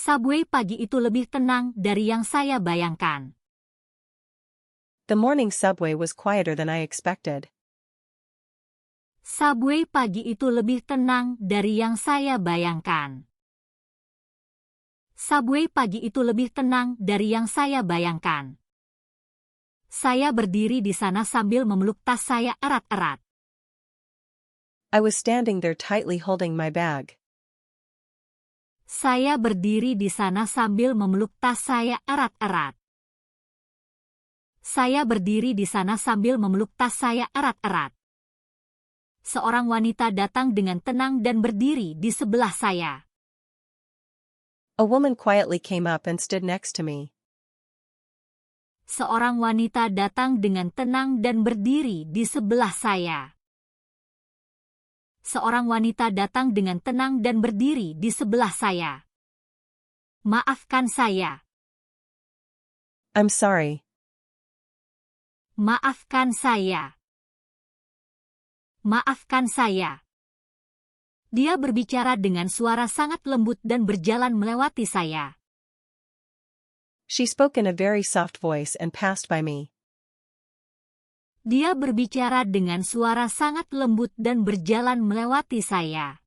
Subway pagi itu lebih tenang dari yang saya bayangkan. The morning subway was quieter than I expected. Subway pagi itu lebih tenang dari yang saya bayangkan. Subway pagi itu lebih tenang dari yang saya bayangkan. Saya berdiri di sana sambil memeluk tas saya erat-erat. I was standing there tightly holding my bag. Saya berdiri di sana sambil memeluk tas saya erat-erat. Saya berdiri di sana sambil memeluk tas saya erat-erat. Seorang wanita datang dengan tenang dan berdiri di sebelah saya. A woman quietly came up and stood next to me. Seorang wanita datang dengan tenang dan berdiri di sebelah saya. Seorang wanita datang dengan tenang dan berdiri di sebelah saya. Maafkan saya. I'm sorry. Maafkan saya. Maafkan saya. Dia berbicara dengan suara sangat lembut dan berjalan melewati saya. She spoke in a very soft voice and passed by me. Dia berbicara dengan suara sangat lembut dan berjalan melewati saya.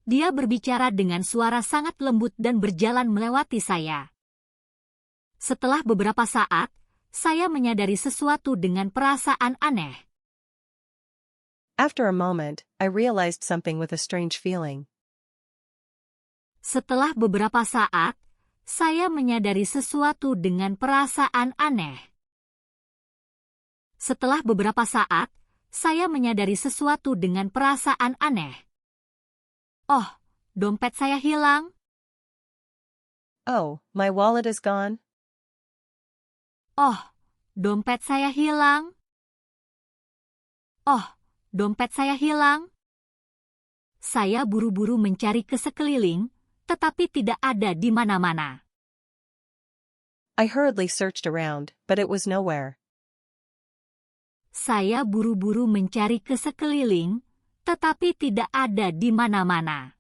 Dia berbicara dengan suara sangat lembut dan berjalan melewati saya. Setelah beberapa saat, saya menyadari sesuatu dengan perasaan aneh. After a moment, I realized something with a strange feeling. Setelah beberapa saat, saya menyadari sesuatu dengan perasaan aneh. Setelah beberapa saat, saya menyadari sesuatu dengan perasaan aneh. Oh, dompet saya hilang. Oh, my wallet is gone. Oh, dompet saya hilang. Oh, dompet saya hilang. Saya buru-buru mencari ke sekeliling, tetapi tidak ada di mana-mana. I hurriedly searched around, but it was nowhere. Saya buru-buru mencari ke sekeliling, tetapi tidak ada di mana-mana.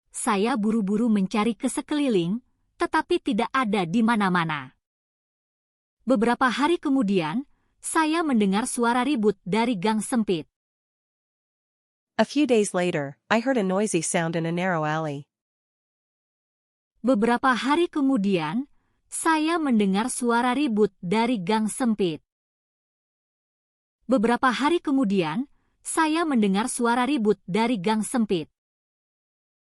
Saya buru-buru mencari ke sekeliling, tetapi tidak ada di mana-mana. Beberapa hari kemudian, saya mendengar suara ribut dari gang sempit. A few days later, I heard a noisy sound in a narrow alley. Beberapa hari kemudian, saya mendengar suara ribut dari gang sempit. Beberapa hari kemudian, saya mendengar suara ribut dari gang sempit.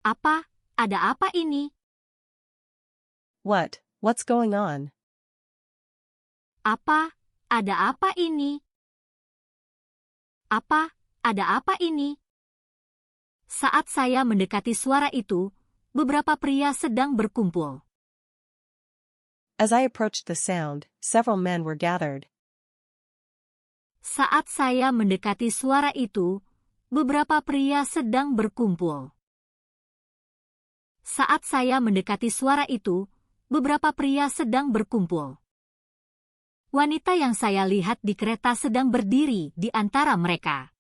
Apa? Ada apa ini? What? What's going on? Apa? Ada apa ini? Apa? Ada apa ini? Saat saya mendekati suara itu, beberapa pria sedang berkumpul. As I approached the sound, several men were gathered. Saat saya mendekati suara itu, beberapa pria sedang berkumpul. Saat saya mendekati suara itu, beberapa pria sedang berkumpul. Wanita yang saya lihat di kereta sedang berdiri di antara mereka.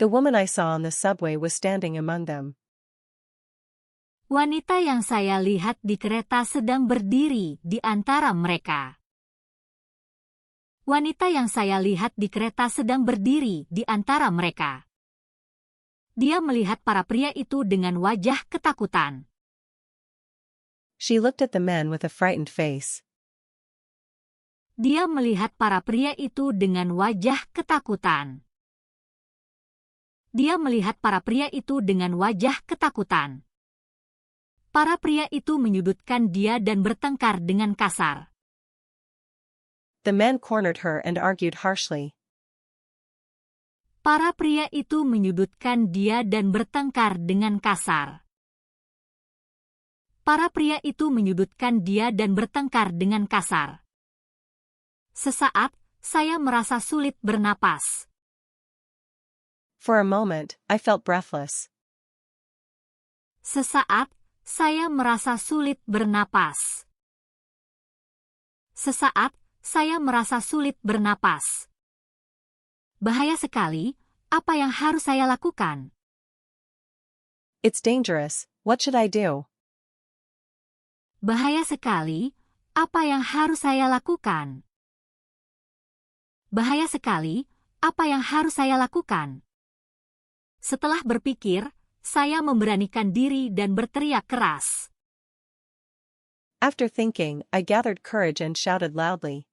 The woman I saw on the subway was standing among them. Wanita yang saya lihat di kereta sedang berdiri di antara mereka. Wanita yang saya lihat di kereta sedang berdiri di antara mereka. Dia melihat para pria itu dengan wajah ketakutan. She looked at the men with a frightened face. Dia melihat para pria itu dengan wajah ketakutan. Dia melihat para pria itu dengan wajah ketakutan. Para pria itu menyudutkan dia dan bertengkar dengan kasar. The men cornered her and argued harshly. Para pria itu menyudutkan dia dan bertengkar dengan kasar. Para pria itu menyudutkan dia dan bertengkar dengan kasar. Sesaat, saya merasa sulit bernapas. For a moment, I felt breathless. Sesaat, saya merasa sulit bernapas. Sesaat, saya merasa sulit bernapas. Bahaya sekali, apa yang harus saya lakukan? It's dangerous, what should I do? Bahaya sekali, apa yang harus saya lakukan? Bahaya sekali, apa yang harus saya lakukan? Setelah berpikir, saya memberanikan diri dan berteriak keras. After thinking, I gathered courage and shouted loudly.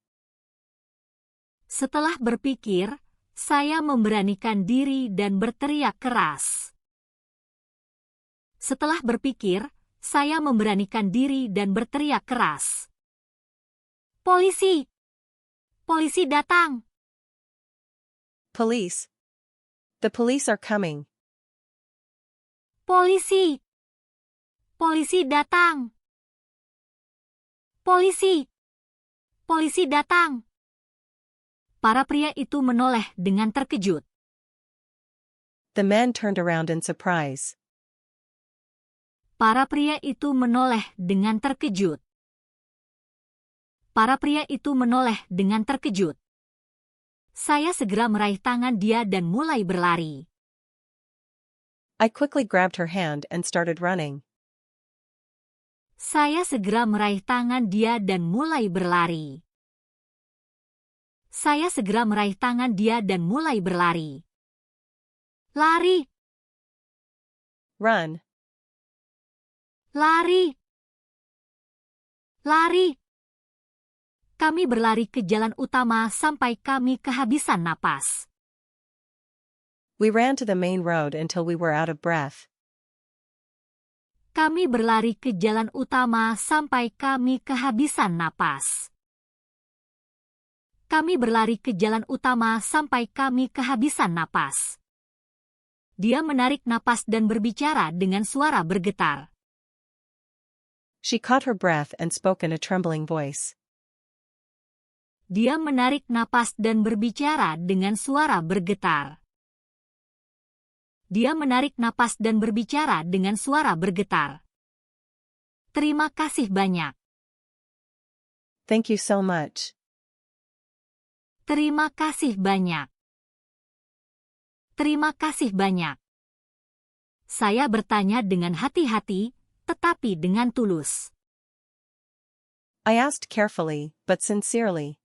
Setelah berpikir, saya memberanikan diri dan berteriak keras. Setelah berpikir, saya memberanikan diri dan berteriak keras. Polisi! Polisi datang! Police. The police are coming. Polisi! Polisi datang! Polisi! Polisi datang! Para pria itu menoleh dengan terkejut. The men turned around in surprise. Para pria itu menoleh dengan terkejut. Para pria itu menoleh dengan terkejut. Saya segera meraih tangan dia dan mulai berlari. I quickly grabbed her hand and started running. Saya segera meraih tangan dia dan mulai berlari. Saya segera meraih tangan dia dan mulai berlari. Lari! Run. Lari! Lari! Kami berlari ke jalan utama sampai kami kehabisan napas. We ran to the main road until we were out of breath. Kami berlari ke jalan utama sampai kami kehabisan napas. Kami berlari ke jalan utama sampai kami kehabisan napas. Dia menarik napas dan berbicara dengan suara bergetar. She caught her breath and spoke in a trembling voice. Dia menarik napas dan berbicara dengan suara bergetar. Dia menarik napas dan berbicara dengan suara bergetar. Terima kasih banyak. Thank you so much. Terima kasih banyak. Terima kasih banyak. Saya bertanya dengan hati-hati, tetapi dengan tulus. I asked carefully, but sincerely.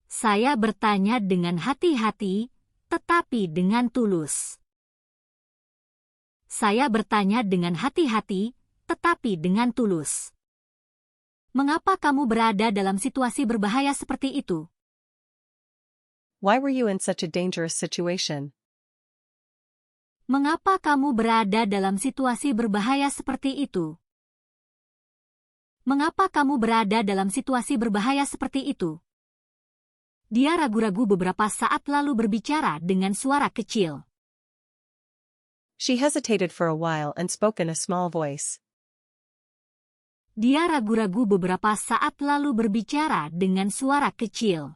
Saya bertanya dengan hati-hati, tetapi dengan tulus. Saya bertanya dengan hati-hati, tetapi dengan tulus. Mengapa kamu berada dalam situasi berbahaya seperti itu? Why were you in such a dangerous situation? Mengapa kamu berada dalam situasi berbahaya seperti itu? Mengapa kamu berada dalam situasi berbahaya seperti itu? Dia ragu-ragu beberapa saat lalu berbicara dengan suara kecil. She hesitated for a while and spoke in a small voice. Dia ragu-ragu beberapa saat lalu berbicara dengan suara kecil.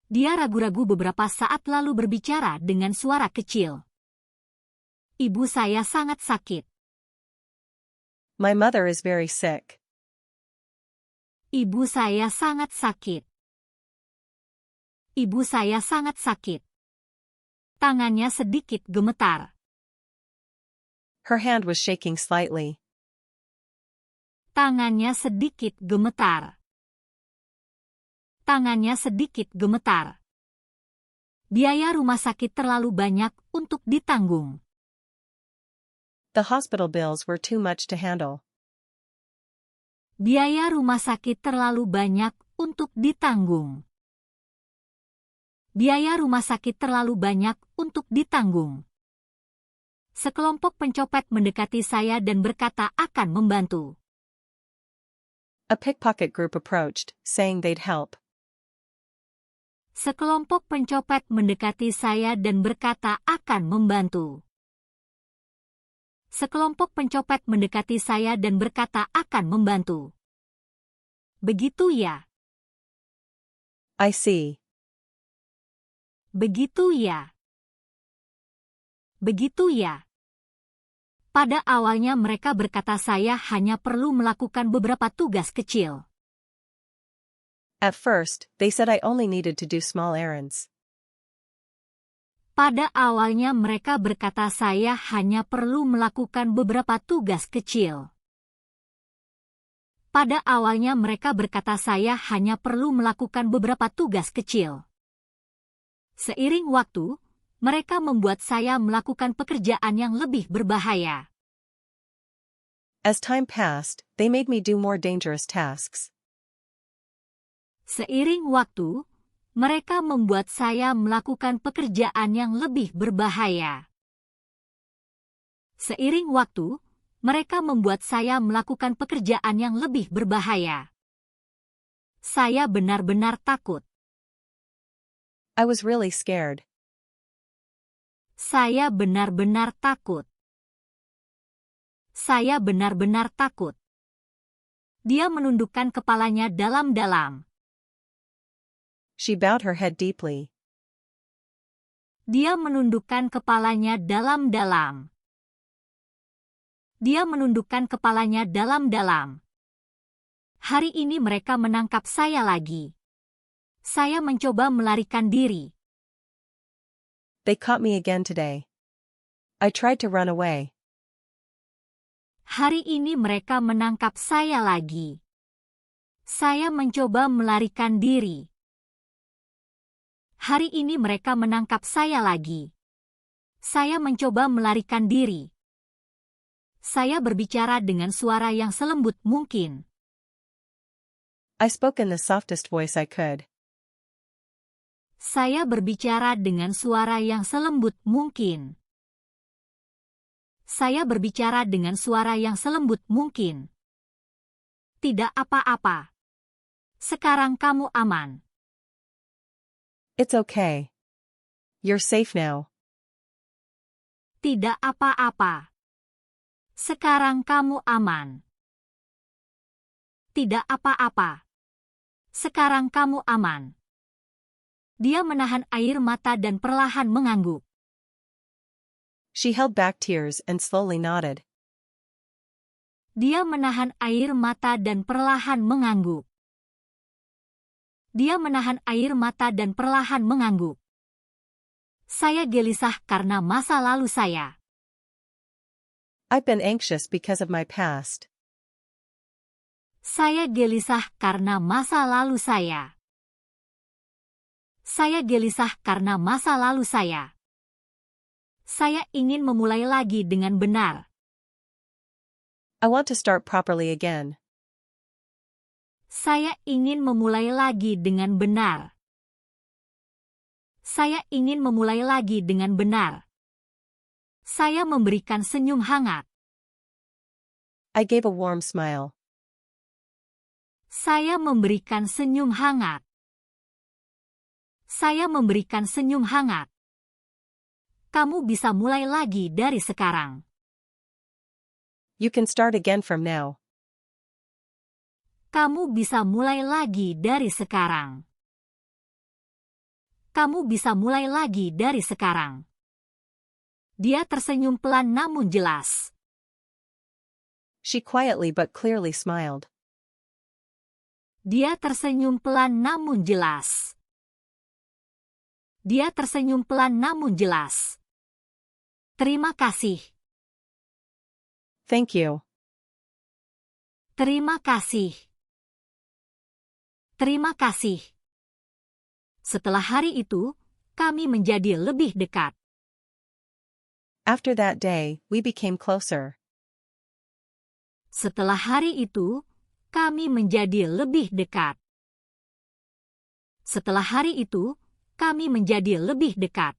Dia ragu-ragu beberapa saat lalu berbicara dengan suara kecil. Ibu saya sangat sakit. My mother is very sick. Ibu saya sangat sakit. Ibu saya sangat sakit. Tangannya sedikit gemetar. Her hand was shaking slightly. Tangannya sedikit gemetar. Tangannya sedikit gemetar. Biaya rumah sakit terlalu banyak untuk ditanggung. The hospital bills were too much to handle. Biaya rumah sakit terlalu banyak untuk ditanggung. Biaya rumah sakit terlalu banyak untuk ditanggung. Sekelompok pencopet mendekati saya dan berkata akan membantu. A pickpocket group approached, saying they'd help. Sekelompok pencopet mendekati saya dan berkata akan membantu. Sekelompok pencopet mendekati saya dan berkata akan membantu. Begitu ya. I see. Begitu ya. Begitu ya. Pada awalnya mereka berkata saya hanya perlu melakukan beberapa tugas kecil. At first, they said I only needed to do small errands. Pada awalnya mereka berkata saya hanya perlu melakukan beberapa tugas kecil. Pada awalnya mereka berkata saya hanya perlu melakukan beberapa tugas kecil. Seiring waktu, mereka membuat saya melakukan pekerjaan yang lebih berbahaya. As time passed, they made me do more dangerous tasks. Seiring waktu, mereka membuat saya melakukan pekerjaan yang lebih berbahaya. Seiring waktu, mereka membuat saya melakukan pekerjaan yang lebih berbahaya. Saya benar-benar takut. I was really scared. Saya benar-benar takut. Saya benar-benar takut. Dia menundukkan kepalanya dalam-dalam. She bowed her head deeply. Dia menundukkan kepalanya dalam-dalam. Dia menundukkan kepalanya dalam-dalam. Hari ini mereka menangkap saya lagi. Saya mencoba melarikan diri. They caught me again today. I tried to run away. Hari ini mereka menangkap saya lagi. Saya mencoba melarikan diri. Hari ini mereka menangkap saya lagi. Saya mencoba melarikan diri. Saya berbicara dengan suara yang selembut mungkin. I spoke in the softest voice I could. Saya berbicara dengan suara yang selembut mungkin. Saya berbicara dengan suara yang selembut mungkin. Tidak apa-apa. Sekarang kamu aman. It's okay. You're safe now. Tidak apa-apa. Sekarang kamu aman. Tidak apa-apa. Sekarang kamu aman. Dia menahan air mata dan perlahan mengangguk. She held back tears and slowly nodded. Dia menahan air mata dan perlahan mengangguk. Dia menahan air mata dan perlahan mengangguk. Saya gelisah karena masa lalu saya. I've been anxious because of my past. Saya gelisah karena masa lalu saya. Saya gelisah karena masa lalu saya. Saya ingin memulai lagi dengan benar. I want to start properly again. Saya ingin memulai lagi dengan benar. Saya ingin memulai lagi dengan benar. Saya memberikan senyum hangat. I gave a warm smile. Saya memberikan senyum hangat. Saya memberikan senyum hangat. Kamu bisa mulai lagi dari sekarang. You can start again from now. Kamu bisa mulai lagi dari sekarang. Kamu bisa mulai lagi dari sekarang. Dia tersenyum pelan namun jelas. She quietly but clearly smiled. Dia tersenyum pelan namun jelas. Dia tersenyum pelan namun jelas. Terima kasih. Thank you. Terima kasih. Terima kasih. Setelah hari itu, kami menjadi lebih dekat. After that day, we became closer. Setelah hari itu, kami menjadi lebih dekat. Setelah hari itu, kami menjadi lebih dekat.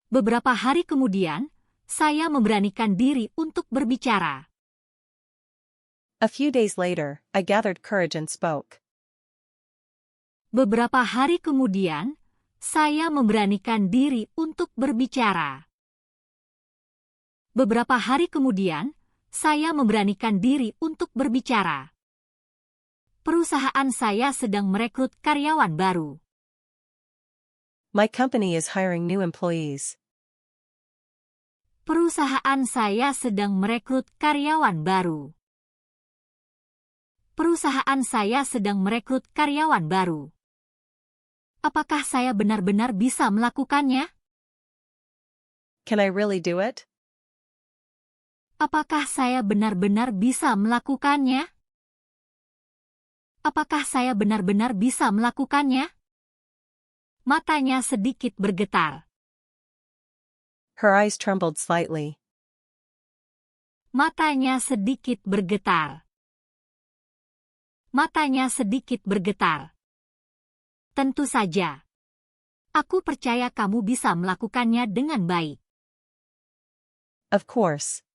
Beberapa hari kemudian, saya memberanikan diri untuk berbicara. A few days later, I gathered courage and spoke. Beberapa hari kemudian, saya memberanikan diri untuk berbicara. Beberapa hari kemudian, saya memberanikan diri untuk berbicara. Perusahaan saya sedang merekrut karyawan baru. My company is hiring new employees. Perusahaan saya sedang merekrut karyawan baru. Perusahaan saya sedang merekrut karyawan baru. Apakah saya benar-benar bisa melakukannya? Can I really do it? Apakah saya benar-benar bisa melakukannya? Apakah saya benar-benar bisa melakukannya? Matanya sedikit bergetar. Her eyes trembled slightly. Matanya sedikit bergetar. Matanya sedikit bergetar. Tentu saja. Aku percaya kamu bisa melakukannya dengan baik. Of course.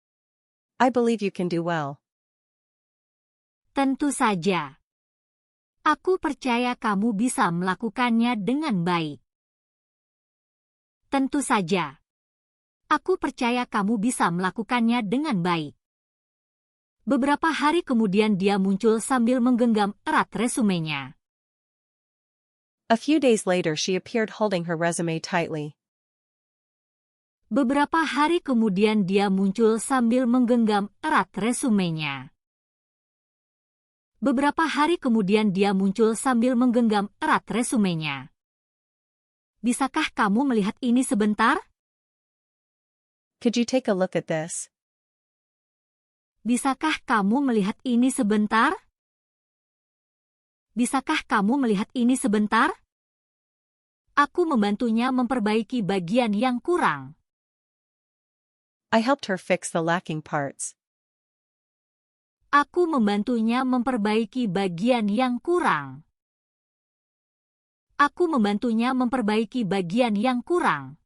I believe you can do well. Tentu saja. Aku percaya kamu bisa melakukannya dengan baik. Tentu saja. Aku percaya kamu bisa melakukannya dengan baik. Beberapa hari kemudian dia muncul sambil menggenggam erat resumenya. A few days later she appeared holding her resume tightly. Beberapa hari kemudian dia muncul sambil menggenggam erat resumenya. Beberapa hari kemudian dia muncul sambil menggenggam erat resumenya. Bisakah kamu melihat ini sebentar? Could you take a look at this? Bisakah kamu melihat ini sebentar? Bisakah kamu melihat ini sebentar? Aku membantunya memperbaiki bagian yang kurang. I helped her fix the lacking parts. Aku membantunya memperbaiki bagian yang kurang. Aku membantunya memperbaiki bagian yang kurang.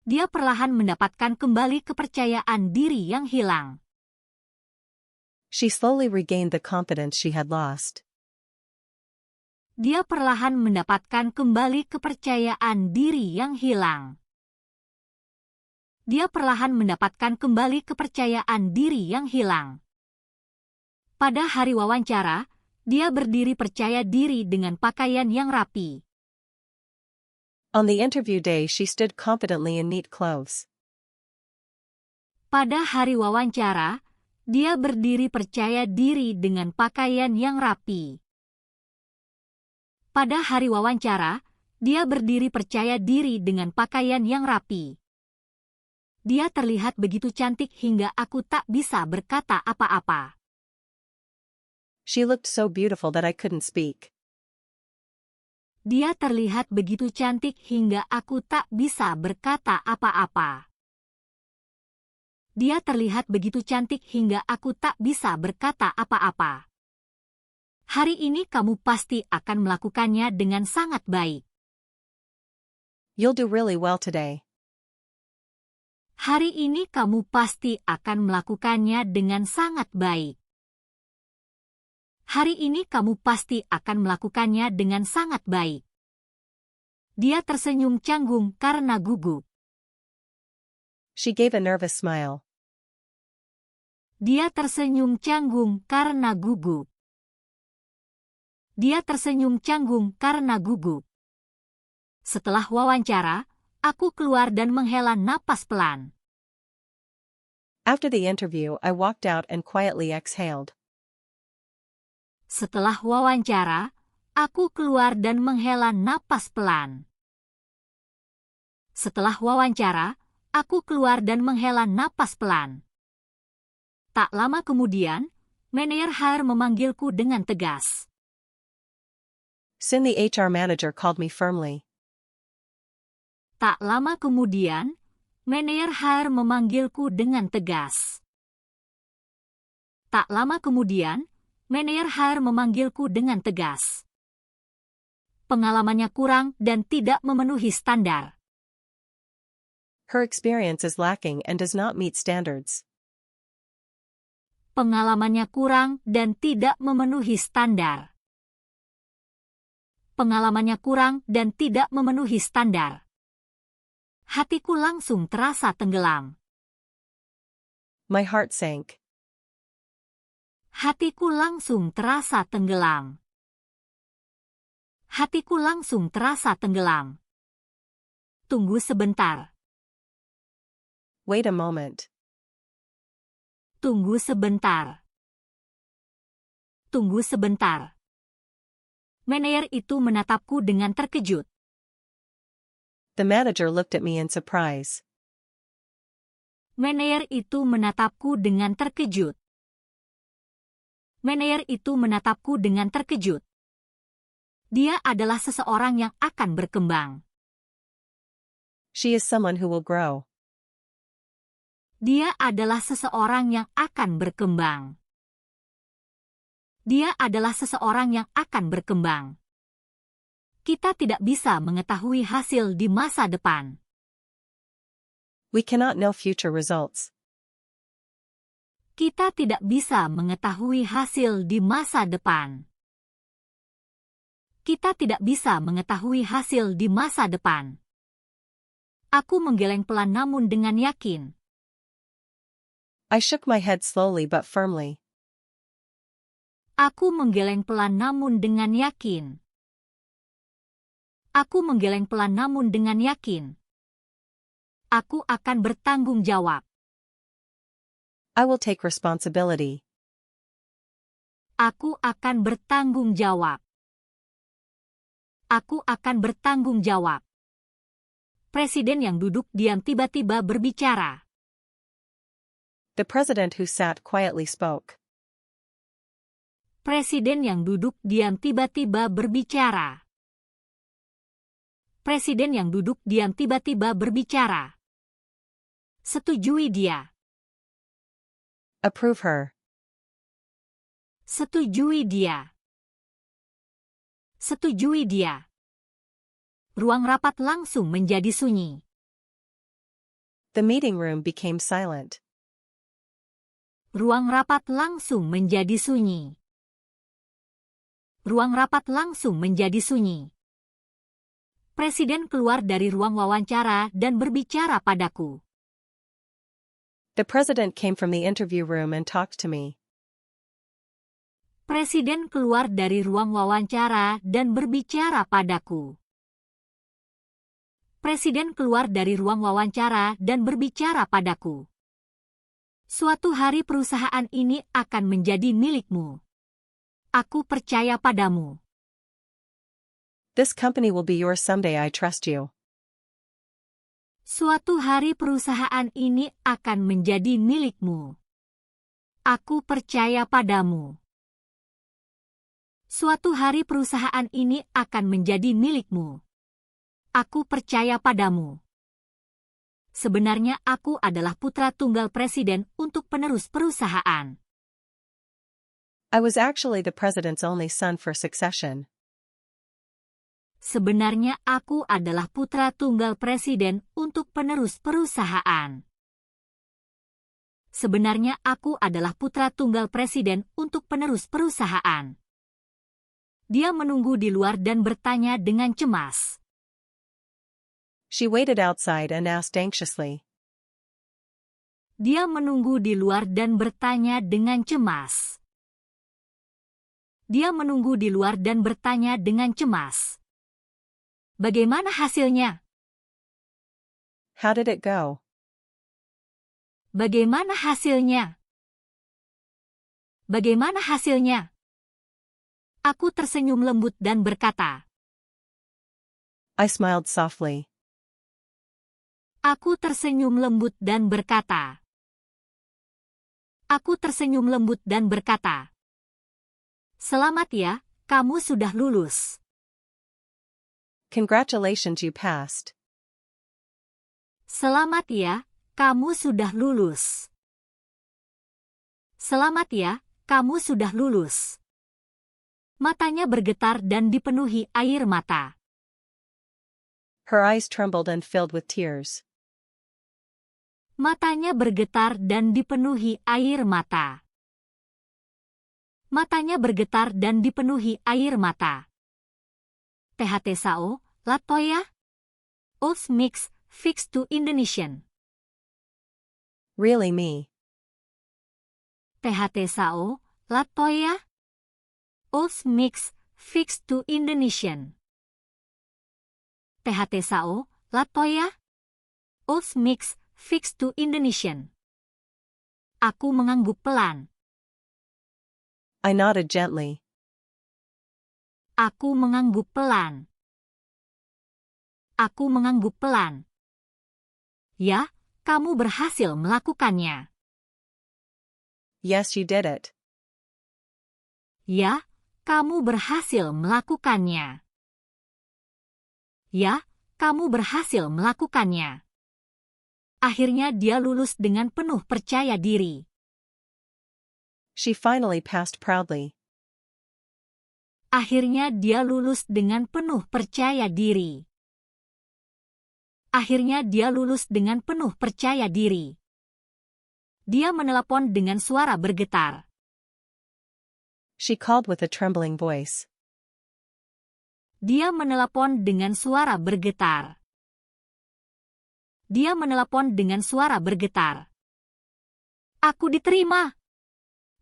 Dia perlahan mendapatkan kembali kepercayaan diri yang hilang. She slowly regained the confidence she had lost. Dia perlahan mendapatkan kembali kepercayaan diri yang hilang. Dia perlahan mendapatkan kembali kepercayaan diri yang hilang. Pada hari wawancara, dia berdiri percaya diri dengan pakaian yang rapi. On the interview day she stood confidently in neat clothes. Pada hari wawancara, dia berdiri percaya diri dengan pakaian yang rapi. Pada hari wawancara, dia berdiri percaya diri dengan pakaian yang rapi. Dia terlihat begitu cantik hingga aku tak bisa berkata apa-apa. She looked so beautiful that I couldn't speak. Dia terlihat begitu cantik hingga aku tak bisa berkata apa-apa. Dia terlihat begitu cantik hingga aku tak bisa berkata apa-apa. Hari ini kamu pasti akan melakukannya dengan sangat baik. You'll do really well today. Hari ini kamu pasti akan melakukannya dengan sangat baik. Hari ini kamu pasti akan melakukannya dengan sangat baik. Dia tersenyum canggung karena gugup. She gave a nervous smile. Dia tersenyum canggung karena gugup. Dia tersenyum canggung karena gugup. Setelah wawancara, aku keluar dan menghela napas pelan. After the interview, I walked out and quietly exhaled. Setelah wawancara, aku keluar dan menghela napas pelan. Setelah wawancara, aku keluar dan menghela napas pelan. Tak lama kemudian, manajer HR memanggilku dengan tegas. Soon the HR manager called me firmly. Tak lama kemudian, manajer HR memanggilku dengan tegas. Tak lama kemudian, manajer HR memanggilku dengan tegas. Pengalamannya kurang dan tidak memenuhi standar. Her experience is lacking and does not meet standards. Pengalamannya kurang dan tidak memenuhi standar. Pengalamannya kurang dan tidak memenuhi standar. Hatiku langsung terasa tenggelam. My heart sank. Hatiku langsung terasa tenggelam. Hatiku langsung terasa tenggelam. Tunggu sebentar. Wait a moment. Tunggu sebentar. Tunggu sebentar. Manajer itu menatapku dengan terkejut. The manager looked at me in surprise. Meneer itu menatapku dengan terkejut. Meneer itu menatapku dengan terkejut. Dia adalah seseorang yang akan berkembang. She is someone who will grow. Dia adalah seseorang yang akan berkembang. Dia adalah seseorang yang akan berkembang. Kita tidak bisa mengetahui hasil di masa depan. We cannot know future results. Kita tidak bisa mengetahui hasil di masa depan. Kita tidak bisa mengetahui hasil di masa depan. Aku menggeleng pelan namun dengan yakin. I shook my head slowly but firmly. Aku menggeleng pelan namun dengan yakin. Aku menggeleng pelan namun dengan yakin. Aku akan bertanggung jawab. I will take responsibility. Aku akan bertanggung jawab. Aku akan bertanggung jawab. Presiden yang duduk diam tiba-tiba berbicara. The president who sat quietly spoke. Presiden yang duduk diam tiba-tiba berbicara. Presiden yang duduk diam tiba-tiba berbicara. Setujui dia. Approve her. Setujui dia. Setujui dia. Ruang rapat langsung menjadi sunyi. The meeting room became silent. Ruang rapat langsung menjadi sunyi. Ruang rapat langsung menjadi sunyi. Presiden keluar dari ruang wawancara dan berbicara padaku. The president came from the interview room and talked to me. Presiden keluar dari ruang wawancara dan berbicara padaku. Presiden keluar dari ruang wawancara dan berbicara padaku. Suatu hari perusahaan ini akan menjadi milikmu. Aku percaya padamu. This company will be yours someday. I trust you. Suatu hari perusahaan ini akan menjadi milikmu. Aku percaya padamu. Suatu hari perusahaan ini akan menjadi milikmu. Aku percaya padamu. Sebenarnya aku adalah putra tunggal presiden untuk penerus perusahaan. I was actually the president's only son for succession. Sebenarnya aku adalah putra tunggal presiden untuk penerus perusahaan. Sebenarnya aku adalah putra tunggal presiden untuk penerus perusahaan. Dia menunggu di luar dan bertanya dengan cemas. She waited outside and asked anxiously. Dia menunggu di luar dan bertanya dengan cemas. Dia menunggu di luar dan bertanya dengan cemas. Bagaimana hasilnya? How did it go? Bagaimana hasilnya? Bagaimana hasilnya? Aku tersenyum lembut dan berkata. I smiled softly. Aku tersenyum lembut dan berkata. Aku tersenyum lembut dan berkata. Selamat ya, kamu sudah lulus. Congratulations, you passed. Selamat ya, kamu sudah lulus. Selamat ya, kamu sudah lulus. Matanya bergetar dan dipenuhi air mata. Her eyes trembled and filled with tears. Matanya bergetar dan dipenuhi air mata. Matanya bergetar dan dipenuhi air mata. THT Sao, Latoya? Oats Mix, Fix to Indonesian. Really me. THT Sao, Latoya? Oats Mix, Fix to Indonesian. THT Sao, Latoya? Oats Mix, Fix to Indonesian. Aku mengangguk pelan. I nodded gently. Aku mengangguk pelan. Aku mengangguk pelan. Ya, kamu berhasil melakukannya. Yes, you did it. Ya, kamu berhasil melakukannya. Ya, kamu berhasil melakukannya. Akhirnya dia lulus dengan penuh percaya diri. She finally passed proudly. Akhirnya dia lulus dengan penuh percaya diri. Akhirnya dia lulus dengan penuh percaya diri. Dia menelepon dengan suara bergetar. She called with a trembling voice. Dia menelepon dengan suara bergetar. Dia menelepon dengan suara bergetar. Aku diterima.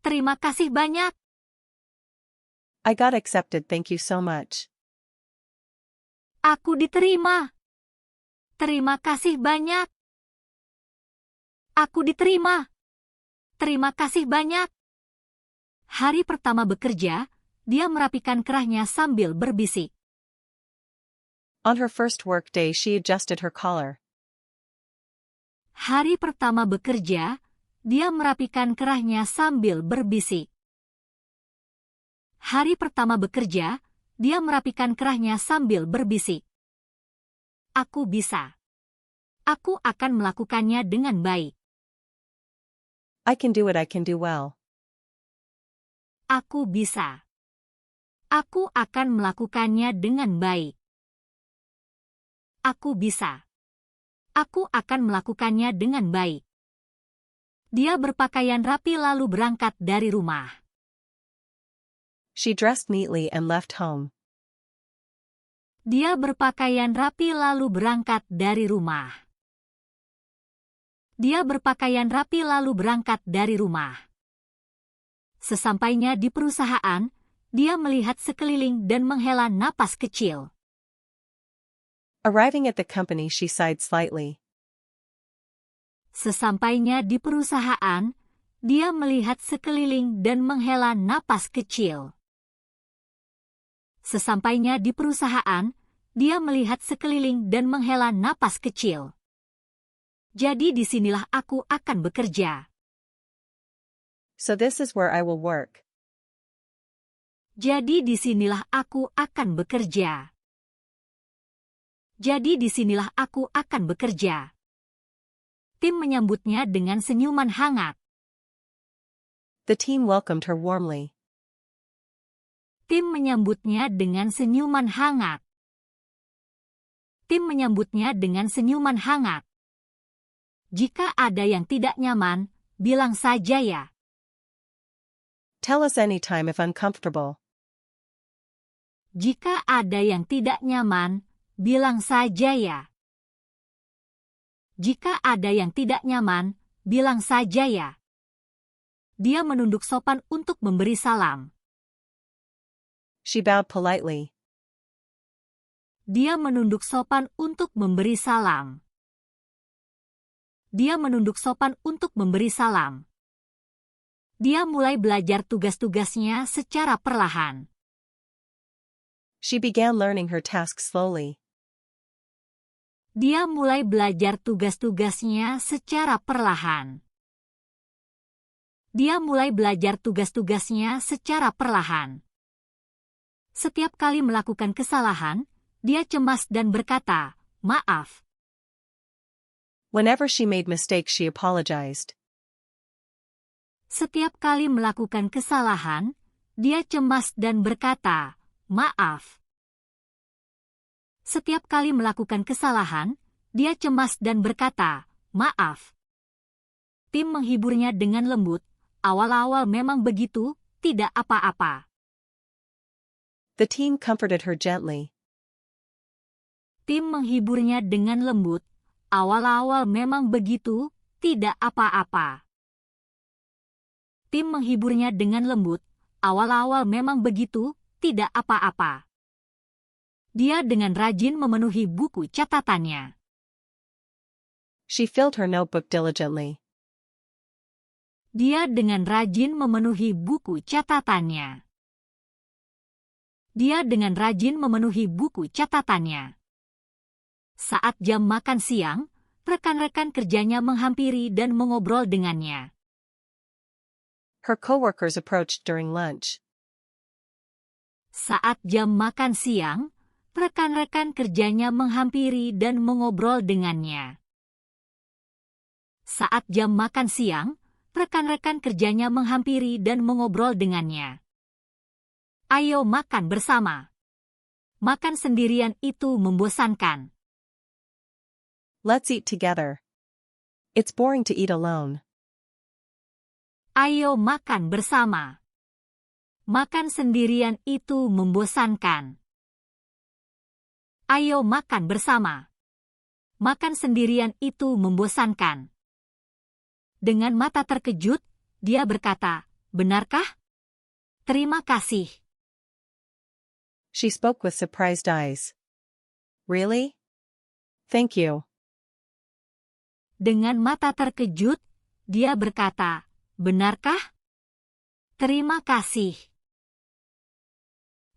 Terima kasih banyak. I got accepted, thank you so much. Aku diterima. Terima kasih banyak. Aku diterima. Terima kasih banyak. Hari pertama bekerja, dia merapikan kerahnya sambil berbisik. On her first work day, she adjusted her collar. Hari pertama bekerja, dia merapikan kerahnya sambil berbisik. Hari pertama bekerja, dia merapikan kerahnya sambil berbisik. Aku bisa. Aku akan melakukannya dengan baik. I can do it, I can do well. Aku bisa. Aku akan melakukannya dengan baik. Aku bisa. Aku akan melakukannya dengan baik. Dia berpakaian rapi lalu berangkat dari rumah. She dressed neatly and left home. Dia berpakaian rapi lalu berangkat dari rumah. Dia berpakaian rapi lalu berangkat dari rumah. Sesampainya di perusahaan, dia melihat sekeliling dan menghela napas kecil. Arriving at the company, she sighed slightly. Sesampainya di perusahaan, dia melihat sekeliling dan menghela napas kecil. Sesampainya di perusahaan, dia melihat sekeliling dan menghela napas kecil. Jadi disinilah aku akan bekerja. So this is where I will work. Jadi disinilah aku akan bekerja. Jadi disinilah aku akan bekerja. Tim menyambutnya dengan senyuman hangat. The team welcomed her warmly. Tim menyambutnya dengan senyuman hangat. Tim menyambutnya dengan senyuman hangat. Jika ada yang tidak nyaman, bilang saja ya. Tell us anytime if uncomfortable. Jika ada yang tidak nyaman, bilang saja ya. Jika ada yang tidak nyaman, bilang saja ya. Dia menunduk sopan untuk memberi salam. She bowed politely. Dia menunduk sopan untuk memberi salam. Dia menunduk sopan untuk memberi salam. Dia mulai belajar tugas-tugasnya secara perlahan. She began learning her tasks slowly. Dia mulai belajar tugas-tugasnya secara perlahan. Dia mulai belajar tugas-tugasnya secara perlahan. Setiap kali melakukan kesalahan, dia cemas dan berkata, "Maaf." Whenever she made mistakes, she apologized. Setiap kali melakukan kesalahan, dia cemas dan berkata, "Maaf." Setiap kali melakukan kesalahan, dia cemas dan berkata, "Maaf." Tim menghiburnya dengan lembut, "Awal-awal memang begitu, tidak apa-apa." The team comforted her gently. Tim menghiburnya dengan lembut, "Awal-awal memang begitu, tidak apa-apa." Tim menghiburnya dengan lembut, "Awal-awal memang begitu, tidak apa-apa." Dia dengan rajin memenuhi buku catatannya. She filled her notebook diligently. Dia dengan rajin memenuhi buku catatannya. Dia dengan rajin memenuhi buku catatannya. Saat jam makan siang, rekan-rekan kerjanya menghampiri dan mengobrol dengannya. Her coworkers approached during lunch. Saat jam makan siang, rekan-rekan kerjanya menghampiri dan mengobrol dengannya. Saat jam makan siang, rekan-rekan kerjanya menghampiri dan mengobrol dengannya. Ayo makan bersama. Makan sendirian itu membosankan. Let's eat together. It's boring to eat alone. Ayo makan bersama. Makan sendirian itu membosankan. Ayo makan bersama. Makan sendirian itu membosankan. Dengan mata terkejut, dia berkata, "Benarkah? Terima kasih." She spoke with surprised eyes. Really? Thank you. Dengan mata terkejut, dia berkata, "Benarkah? Terima kasih."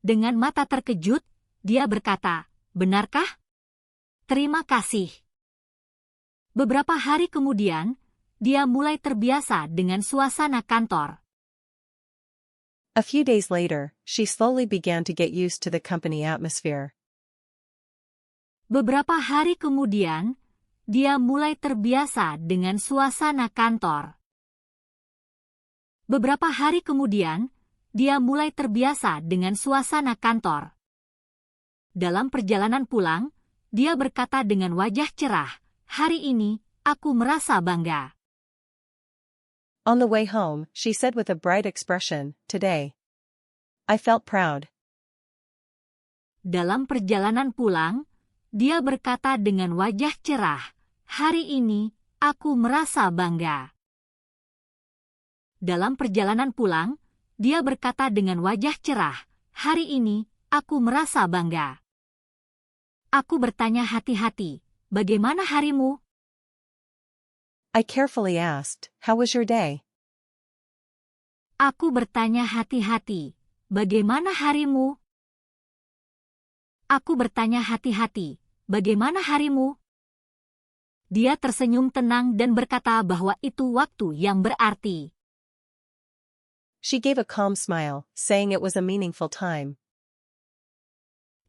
Dengan mata terkejut, dia berkata, "Benarkah? Terima kasih." Beberapa hari kemudian, dia mulai terbiasa dengan suasana kantor. A few days later, she slowly began to get used to the company atmosphere. Beberapa hari kemudian, dia mulai terbiasa dengan suasana kantor. Beberapa hari kemudian, dia mulai terbiasa dengan suasana kantor. Dalam perjalanan pulang, dia berkata dengan wajah cerah, "Hari ini, aku merasa bangga." On the way home, she said with a bright expression, "Today, I felt proud." Dalam perjalanan pulang, dia berkata dengan wajah cerah, "Hari ini, aku merasa bangga." Dalam perjalanan pulang, dia berkata dengan wajah cerah, "Hari ini, aku merasa bangga." Aku bertanya hati-hati, "Bagaimana harimu?" I carefully asked, "How was your day?" Aku bertanya hati-hati, "Bagaimana harimu?" Aku bertanya hati-hati, "Bagaimana harimu?" Dia tersenyum tenang dan berkata bahwa itu waktu yang berarti. She gave a calm smile, saying it was a meaningful time.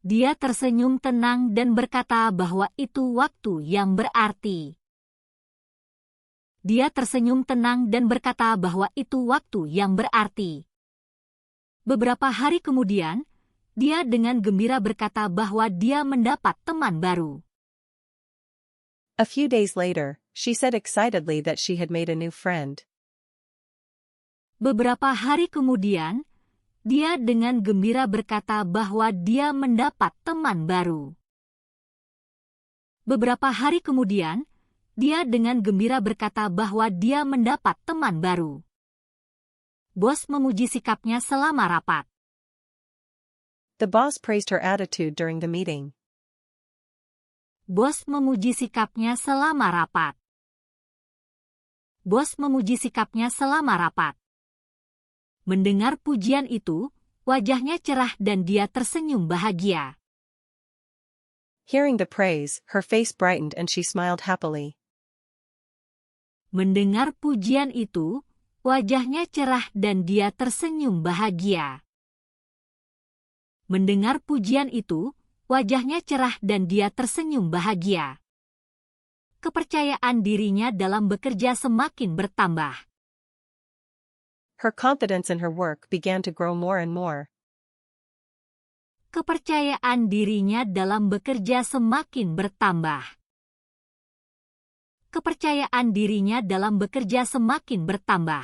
Dia tersenyum tenang dan berkata bahwa itu waktu yang berarti. Dia tersenyum tenang dan berkata bahwa itu waktu yang berarti. Beberapa hari kemudian, dia dengan gembira berkata bahwa dia mendapat teman baru. A few days later, she said excitedly that she had made a new friend. Beberapa hari kemudian, dia dengan gembira berkata bahwa dia mendapat teman baru. Beberapa hari kemudian, dia dengan gembira berkata bahwa dia mendapat teman baru. Bos memuji sikapnya selama rapat. The boss praised her attitude during the meeting. Bos memuji sikapnya selama rapat. Bos memuji sikapnya selama rapat. Mendengar pujian itu, wajahnya cerah dan dia tersenyum bahagia. Hearing the praise, her face brightened and she smiled happily. Mendengar pujian itu, wajahnya cerah dan dia tersenyum bahagia. Mendengar pujian itu, wajahnya cerah dan dia tersenyum bahagia. Kepercayaan dirinya dalam bekerja semakin bertambah. Her confidence in her work began to grow more and more. Kepercayaan dirinya dalam bekerja semakin bertambah. Kepercayaan dirinya dalam bekerja semakin bertambah.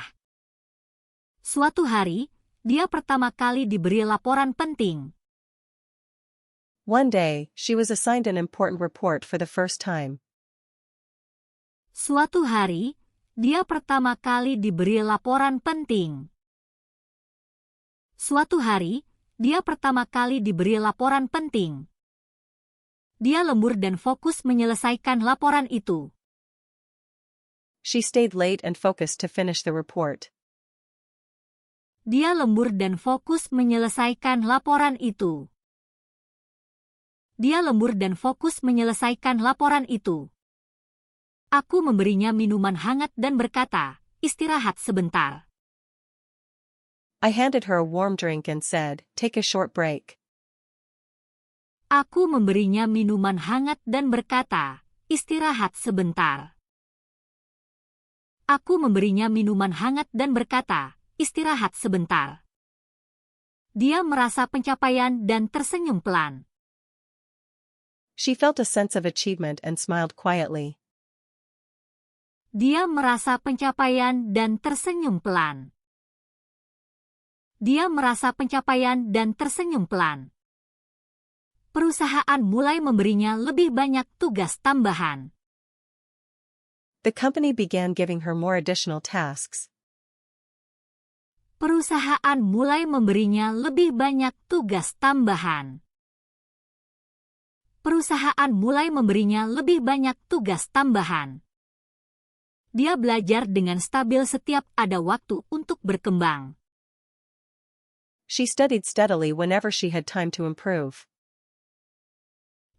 Suatu hari, dia pertama kali diberi laporan penting. One day, she was assigned an important report for the first time. Suatu hari, dia pertama kali diberi laporan penting. Suatu hari, dia pertama kali diberi laporan penting. Dia lembur dan fokus menyelesaikan laporan itu. She stayed late and focused to finish the report. Dia lembur dan fokus menyelesaikan laporan itu. Dia lembur dan fokus menyelesaikan laporan itu. Aku memberinya minuman hangat dan berkata, istirahat sebentar. I handed her a warm drink and said, take a short break. Aku memberinya minuman hangat dan berkata, istirahat sebentar. Aku memberinya minuman hangat dan berkata, istirahat sebentar. Dia merasa pencapaian dan tersenyum pelan. She felt a sense of achievement and smiled quietly. Dia merasa pencapaian dan tersenyum pelan. Dia merasa pencapaian dan tersenyum pelan. Perusahaan mulai memberinya lebih banyak tugas tambahan. The company began giving her more additional tasks. Perusahaan mulai memberinya lebih banyak tugas tambahan. Perusahaan mulai memberinya lebih banyak tugas tambahan. Dia belajar dengan stabil setiap ada waktu untuk berkembang. She studied steadily whenever she had time to improve.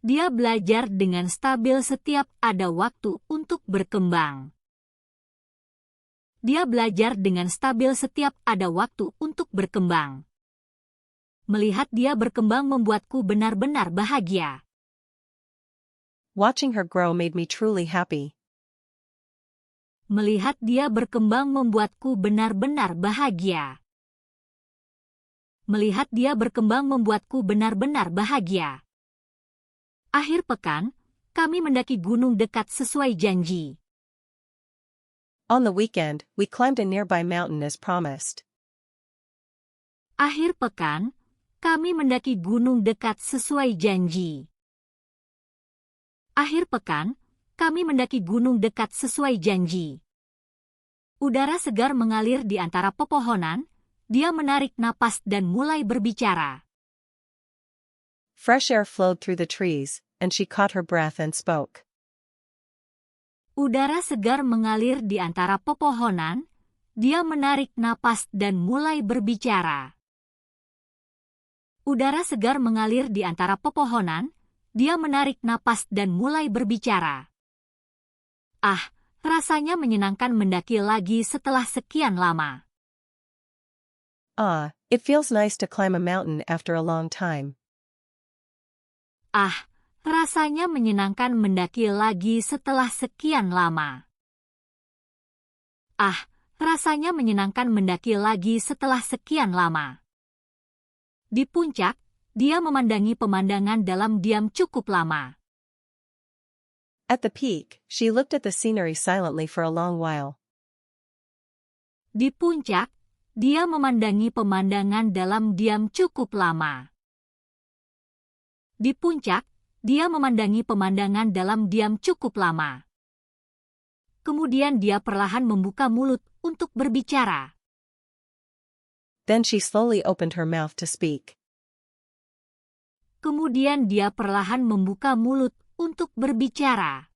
Dia belajar dengan stabil setiap ada waktu untuk berkembang. Dia belajar dengan stabil setiap ada waktu untuk berkembang. Melihat dia berkembang membuatku benar-benar bahagia. Watching her grow made me truly happy. Melihat dia berkembang membuatku benar-benar bahagia. Melihat dia berkembang membuatku benar-benar bahagia. Akhir pekan, kami mendaki gunung dekat sesuai janji. On the weekend, we climbed a nearby mountain as promised. Akhir pekan, kami mendaki gunung dekat sesuai janji. Akhir pekan, kami mendaki gunung dekat sesuai janji. Udara segar mengalir di antara pepohonan, dia menarik napas dan mulai berbicara. Fresh air flowed through the trees, and she caught her breath and spoke. Udara segar mengalir di antara pepohonan, dia menarik napas dan mulai berbicara. Udara segar mengalir di antara pepohonan, dia menarik napas dan mulai berbicara. Ah, rasanya menyenangkan mendaki lagi setelah sekian lama. Ah, it feels nice to climb a mountain after a long time. Ah, rasanya menyenangkan mendaki lagi setelah sekian lama. Ah, rasanya menyenangkan mendaki lagi setelah sekian lama. Di puncak, dia memandangi pemandangan dalam diam cukup lama. At the peak, she looked at the scenery silently for a long while. Di puncak, dia memandangi pemandangan dalam diam cukup lama. Di puncak, dia memandangi pemandangan dalam diam cukup lama. Kemudian dia perlahan membuka mulut untuk berbicara. Then she slowly opened her mouth to speak. Kemudian dia perlahan membuka mulut untuk berbicara.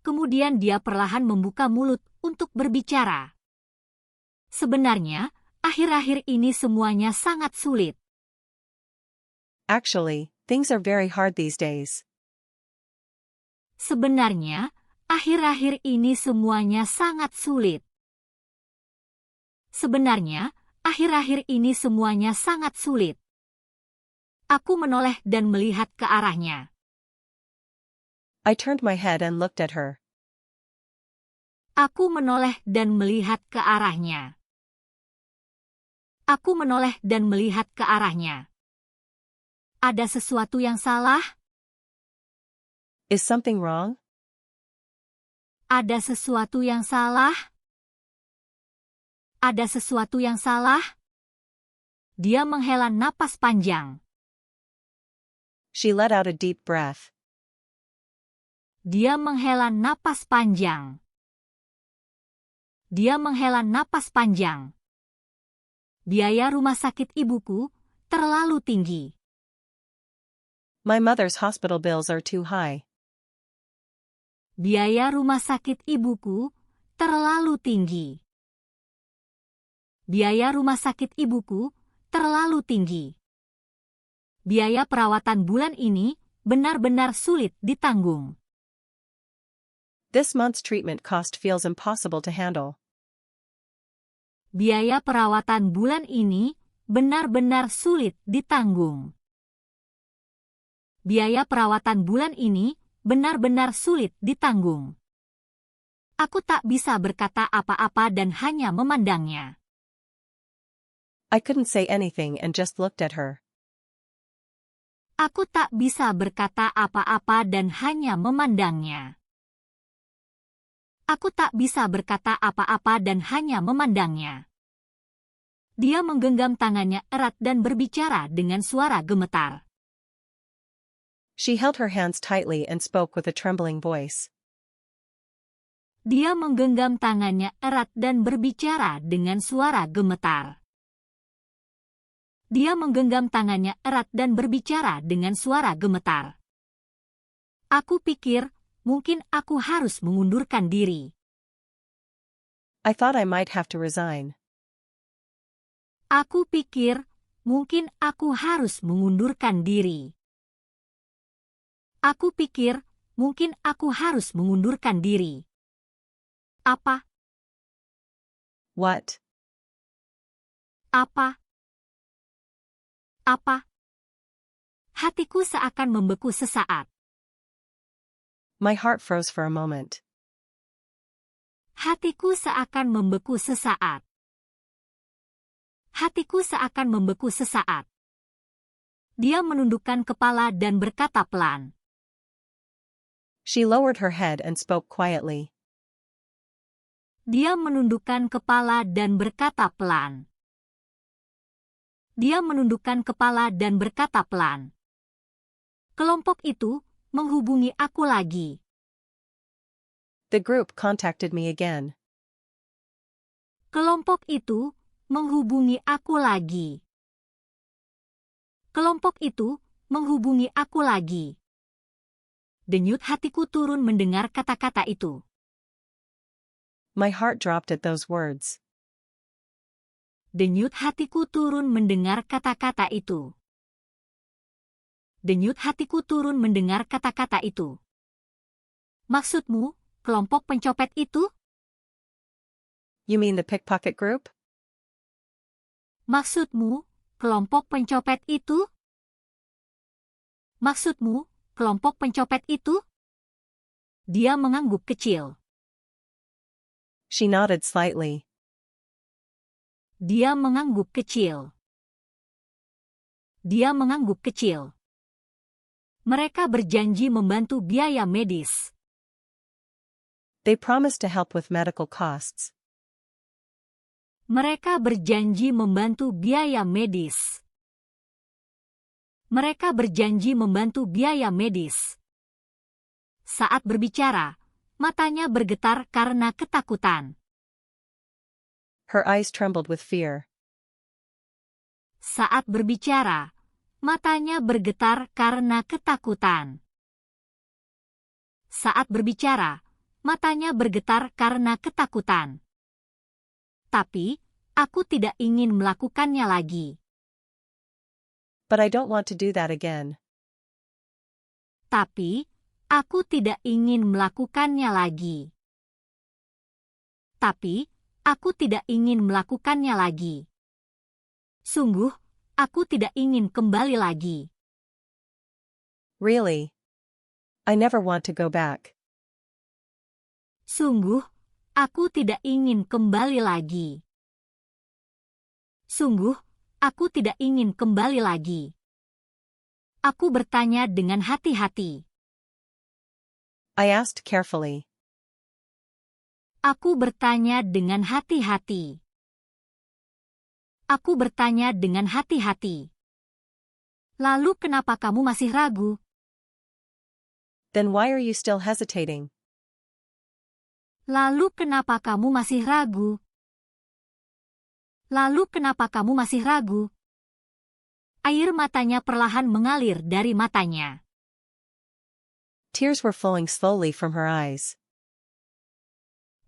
Kemudian dia perlahan membuka mulut untuk berbicara. Sebenarnya, akhir-akhir ini semuanya sangat sulit. Actually, things are very hard these days. Sebenarnya, akhir-akhir ini semuanya sangat sulit. Sebenarnya, akhir-akhir ini semuanya sangat sulit. Aku menoleh dan melihat ke arahnya. I turned my head and looked at her. Aku menoleh dan melihat ke arahnya. Aku menoleh dan melihat ke arahnya. Ada sesuatu yang salah? Is something wrong? Ada sesuatu yang salah? Ada sesuatu yang salah? Dia menghela napas panjang. She let out a deep breath. Dia menghela napas panjang. Dia menghela napas panjang. Biaya rumah sakit ibuku terlalu tinggi. My mother's hospital bills are too high. Biaya rumah sakit ibuku terlalu tinggi. Biaya rumah sakit ibuku terlalu tinggi. Biaya perawatan bulan ini benar-benar sulit ditanggung. This month's treatment cost feels impossible to handle. Biaya perawatan bulan ini benar-benar sulit ditanggung. Biaya perawatan bulan ini benar-benar sulit ditanggung. Aku tak bisa berkata apa-apa dan hanya memandangnya. I couldn't say anything and just looked at her. Aku tak bisa berkata apa-apa dan hanya memandangnya. Aku tak bisa berkata apa-apa dan hanya memandangnya. Dia menggenggam tangannya erat dan berbicara dengan suara gemetar. She held her hands tightly and spoke with a trembling voice. Dia menggenggam tangannya erat dan berbicara dengan suara gemetar. Dia menggenggam tangannya erat dan berbicara dengan suara gemetar. Aku pikir, mungkin aku harus mengundurkan diri. I thought I might have to resign. Aku pikir, mungkin aku harus mengundurkan diri. Aku pikir, mungkin aku harus mengundurkan diri. Apa? What? Apa? Apa? Hatiku seakan membeku sesaat. My heart froze for a moment. Hatiku seakan membeku sesaat. Hatiku seakan membeku sesaat. Dia menundukkan kepala dan berkata pelan. She lowered her head and spoke quietly. Dia menundukkan kepala dan berkata pelan. Dia menundukkan kepala dan berkata pelan. Kelompok itu menghubungi aku lagi. The group contacted me again. Kelompok itu menghubungi aku lagi. Kelompok itu menghubungi aku lagi. Denyut hatiku turun mendengar kata-kata itu. My heart dropped at those words. Denyut hatiku turun mendengar kata-kata itu. Denyut hatiku turun mendengar kata-kata itu. Maksudmu, kelompok pencopet itu? You mean the pickpocket group? Maksudmu, kelompok pencopet itu? Maksudmu, kelompok pencopet itu? Dia mengangguk kecil. She nodded slightly. Dia mengangguk kecil. Dia mengangguk kecil. Mereka berjanji membantu biaya medis. They promised to help with medical costs. Mereka berjanji membantu biaya medis. Mereka berjanji membantu biaya medis. Saat berbicara, matanya bergetar karena ketakutan. Her eyes trembled with fear. Saat berbicara, matanya bergetar karena ketakutan. Saat berbicara, matanya bergetar karena ketakutan. Tapi, aku tidak ingin melakukannya lagi. But I don't want to do that again. Tapi, aku tidak ingin melakukannya lagi. Tapi, aku tidak ingin melakukannya lagi. Sungguh, aku tidak ingin kembali lagi. Really? I never want to go back. Sungguh, aku tidak ingin kembali lagi. Sungguh, aku tidak ingin kembali lagi. Aku bertanya dengan hati-hati. I asked carefully. Aku bertanya dengan hati-hati. Aku bertanya dengan hati-hati. Lalu kenapa kamu masih ragu? Then why are you still hesitating? Lalu kenapa kamu masih ragu? Lalu kenapa kamu masih ragu? Air matanya perlahan mengalir dari matanya. Tears were flowing slowly from her eyes.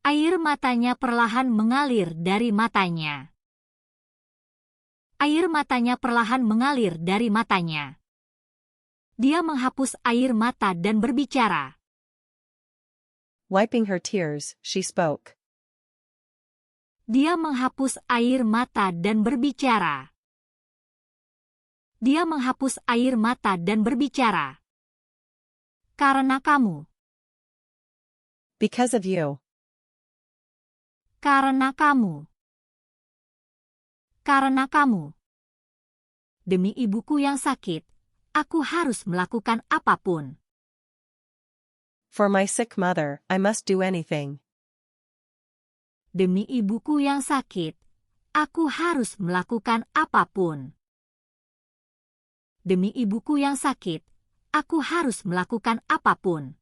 Air matanya perlahan mengalir dari matanya. Air matanya perlahan mengalir dari matanya. Dia menghapus air mata dan berbicara. Wiping her tears, she spoke. Dia menghapus air mata dan berbicara. Dia menghapus air mata dan berbicara. Karena kamu. Because of you. Karena kamu. Karena kamu. Demi ibuku yang sakit, aku harus melakukan apapun. For my sick mother, I must do anything. Demi ibuku yang sakit, aku harus melakukan apapun. Demi ibuku yang sakit, aku harus melakukan apapun.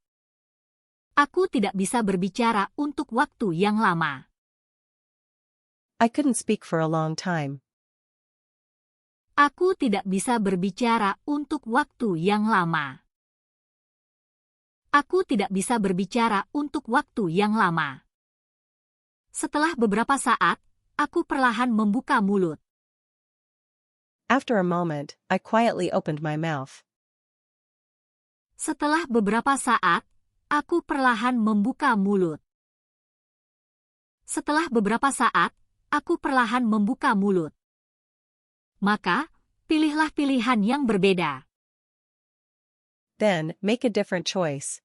Aku tidak bisa berbicara untuk waktu yang lama. I couldn't speak for a long time. Aku tidak bisa berbicara untuk waktu yang lama. Aku tidak bisa berbicara untuk waktu yang lama. Setelah beberapa saat, aku perlahan membuka mulut. After a moment, I quietly opened my mouth. Setelah beberapa saat, aku perlahan membuka mulut. Setelah beberapa saat, aku perlahan membuka mulut. Maka, pilihlah pilihan yang berbeda. Then, make a different choice.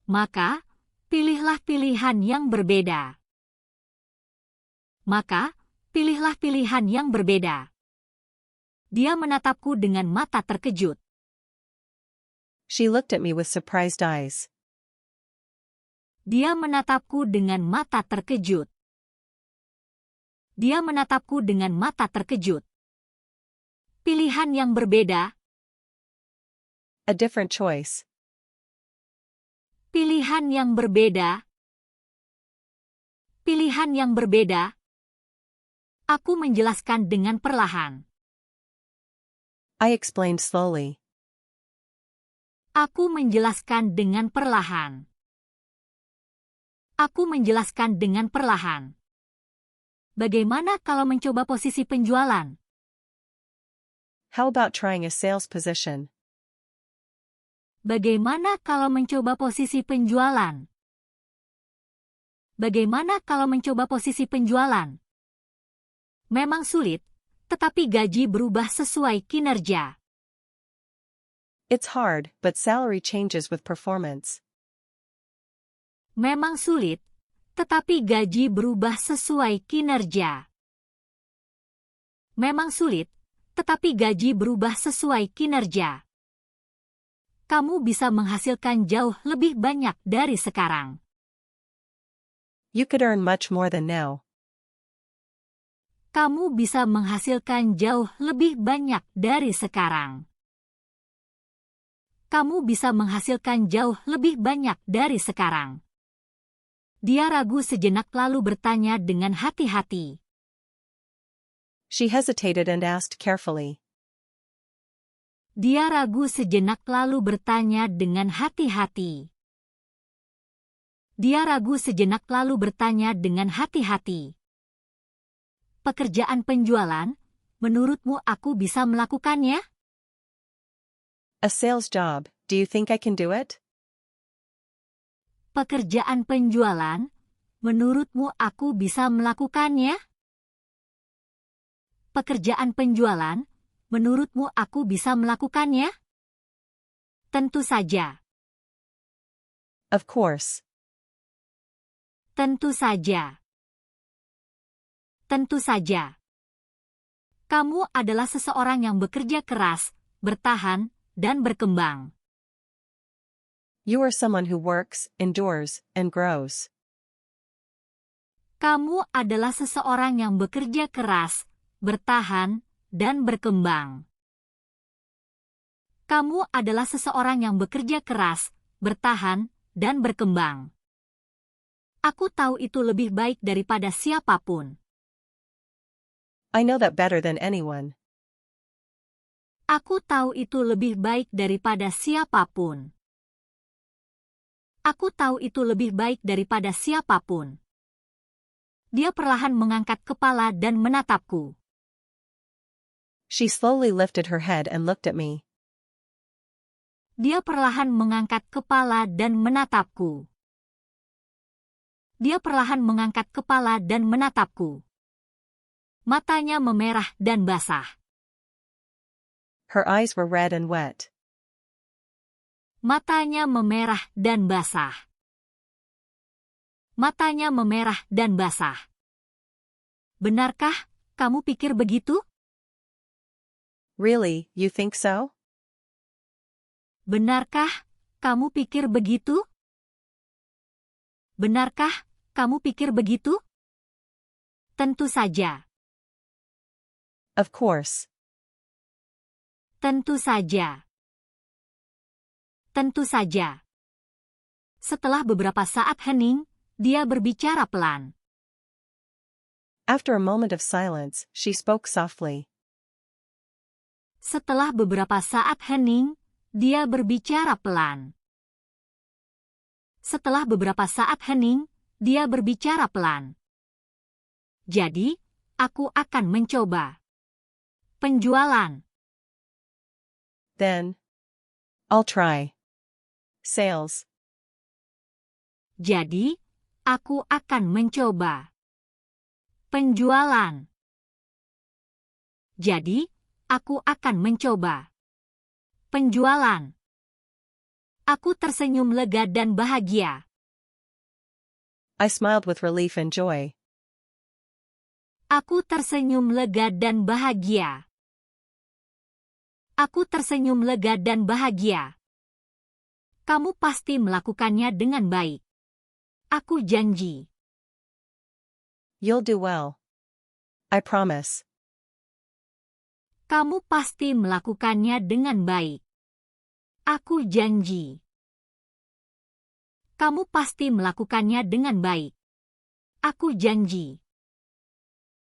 Maka, pilihlah pilihan yang berbeda. Maka, pilihlah pilihan yang berbeda. Dia menatapku dengan mata terkejut. She looked at me with surprised eyes. Dia menatapku dengan mata terkejut. Dia menatapku dengan mata terkejut. Pilihan yang berbeda. A different choice. Pilihan yang berbeda. Pilihan yang berbeda. Aku menjelaskan dengan perlahan. I explained slowly. Aku menjelaskan dengan perlahan. Aku menjelaskan dengan perlahan. Bagaimana kalau mencoba posisi penjualan? How about trying a sales position? Bagaimana kalau mencoba posisi penjualan? Bagaimana kalau mencoba posisi penjualan? Memang sulit, tetapi gaji berubah sesuai kinerja. It's hard, but salary changes with performance. Memang sulit, tetapi gaji berubah sesuai kinerja. Memang sulit, tetapi gaji berubah sesuai kinerja. Kamu bisa menghasilkan jauh lebih banyak dari sekarang. You could earn much more than now. Kamu bisa menghasilkan jauh lebih banyak dari sekarang. Kamu bisa menghasilkan jauh lebih banyak dari sekarang. Dia ragu sejenak lalu bertanya dengan hati-hati. She hesitated and asked carefully. Dia ragu sejenak lalu bertanya dengan hati-hati. Dia ragu sejenak lalu bertanya dengan hati-hati. Pekerjaan penjualan, menurutmu aku bisa melakukannya? A sales job, do you think I can do it? Pekerjaan penjualan, menurutmu aku bisa melakukannya? Pekerjaan penjualan, menurutmu aku bisa melakukannya? Tentu saja. Of course. Tentu saja. Tentu saja. Kamu adalah seseorang yang bekerja keras, bertahan, dan berkembang. You are someone who works, endures, and grows. Kamu adalah seseorang yang bekerja keras, bertahan, dan berkembang. Kamu adalah seseorang yang bekerja keras, bertahan, dan berkembang. Aku tahu itu lebih baik daripada siapapun. I know that better than anyone. Aku tahu itu lebih baik daripada siapapun. Aku tahu itu lebih baik daripada siapapun. Dia perlahan mengangkat kepala dan menatapku. She slowly lifted her head and looked at me. Dia perlahan mengangkat kepala dan menatapku. Dia perlahan mengangkat kepala dan menatapku. Matanya memerah dan basah. Her eyes were red and wet. Matanya memerah dan basah. Matanya memerah dan basah. Benarkah kamu pikir begitu? Really, you think so? Benarkah kamu pikir begitu? Benarkah kamu pikir begitu? Tentu saja. Of course. Tentu saja. Tentu saja. Setelah beberapa saat hening, dia berbicara pelan. After a moment of silence, she spoke softly. Setelah beberapa saat hening, dia berbicara pelan. Setelah beberapa saat hening, dia berbicara pelan. Jadi, aku akan mencoba. Penjualan. Then, I'll try. Sales. Jadi, aku akan mencoba. Penjualan. Jadi, aku akan mencoba. Penjualan. Aku tersenyum lega dan bahagia. I smiled with relief and joy. Aku tersenyum lega dan bahagia. Aku tersenyum lega dan bahagia. Kamu pasti melakukannya dengan baik. Aku janji. You'll do well. I promise. Kamu pasti melakukannya dengan baik. Aku janji. Kamu pasti melakukannya dengan baik. Aku janji.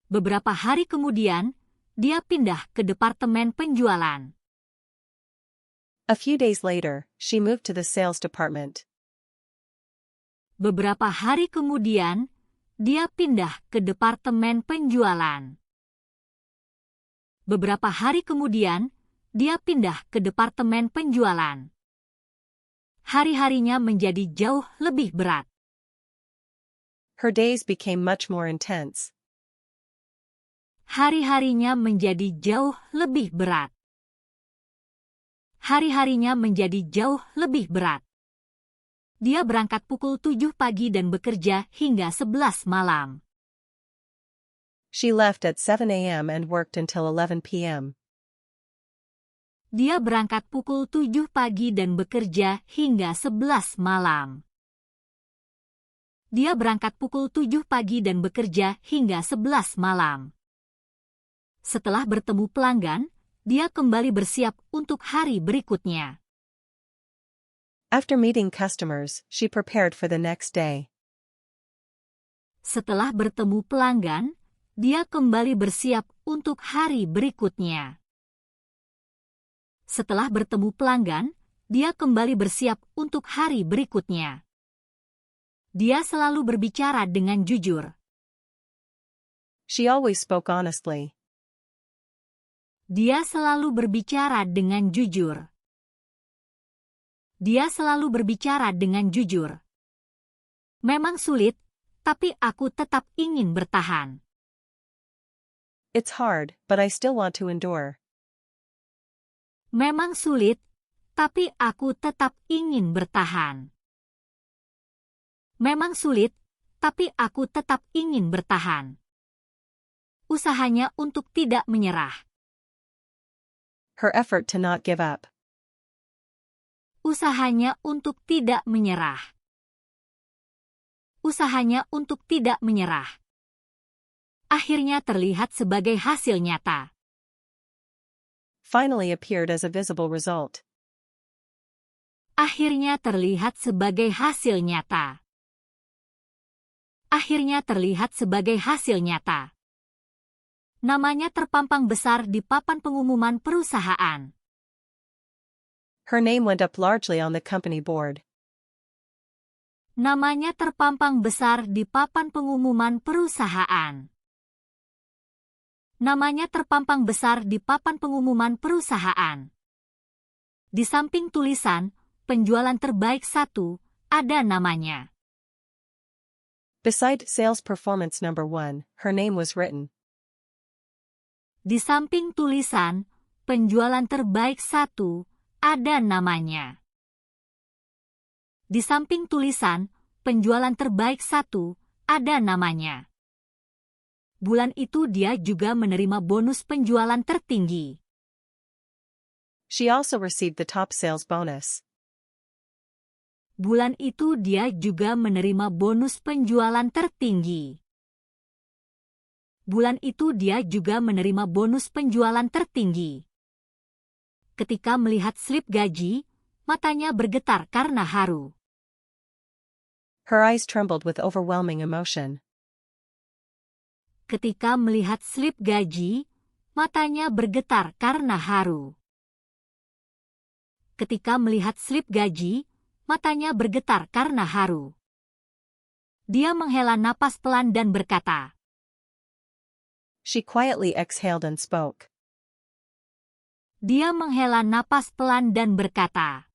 Beberapa hari kemudian, dia pindah ke departemen penjualan. A few days later, she moved to the sales department. Beberapa hari kemudian, dia pindah ke departemen penjualan. Beberapa hari kemudian, dia pindah ke departemen penjualan. Hari-harinya menjadi jauh lebih berat. Her days became much more intense. Hari-harinya menjadi jauh lebih berat. Hari-harinya menjadi jauh lebih berat. Dia berangkat pukul 7 pagi dan bekerja hingga 11 malam. She left at 7 a.m. and worked until 11 p.m. Dia berangkat pukul 7 pagi dan bekerja hingga 11 malam. Dia berangkat pukul 7 pagi dan bekerja hingga 11 malam. Setelah bertemu pelanggan, dia kembali bersiap untuk hari berikutnya. After meeting customers, she prepared for the next day. Setelah bertemu pelanggan, dia kembali bersiap untuk hari berikutnya. Setelah bertemu pelanggan, dia kembali bersiap untuk hari berikutnya. Dia selalu berbicara dengan jujur. She always spoke honestly. Dia selalu berbicara dengan jujur. Dia selalu berbicara dengan jujur. Memang sulit, tapi aku tetap ingin bertahan. It's hard, but I still want to endure. Memang sulit, tapi aku tetap ingin bertahan. Memang sulit, tapi aku tetap ingin bertahan. Usahanya untuk tidak menyerah. Her effort to not give up. Usahanya untuk tidak menyerah. Usahanya untuk tidak menyerah. Akhirnya terlihat sebagai hasil nyata. Finally appeared as a visible result. Akhirnya terlihat sebagai hasil nyata. Akhirnya terlihat sebagai hasil nyata. Namanya terpampang besar di papan pengumuman perusahaan. Her name went up largely on the company board. Namanya terpampang besar di papan pengumuman perusahaan. Namanya terpampang besar di papan pengumuman perusahaan. Di samping tulisan, penjualan terbaik 1, ada namanya. Beside sales performance number 1, her name was written. Di samping tulisan penjualan terbaik 1, ada namanya. Di samping tulisan penjualan terbaik 1, ada namanya. Bulan itu dia juga menerima bonus penjualan tertinggi. She also received the top sales bonus. Bulan itu dia juga menerima bonus penjualan tertinggi. Bulan itu dia juga menerima bonus penjualan tertinggi. Ketika melihat slip gaji, matanya bergetar karena haru. Her eyes trembled with overwhelming emotion. Ketika melihat slip gaji, matanya bergetar karena haru. Ketika melihat slip gaji, matanya bergetar karena haru. Dia menghela napas pelan dan berkata. She quietly exhaled and spoke. Dia menghela napas pelan dan berkata.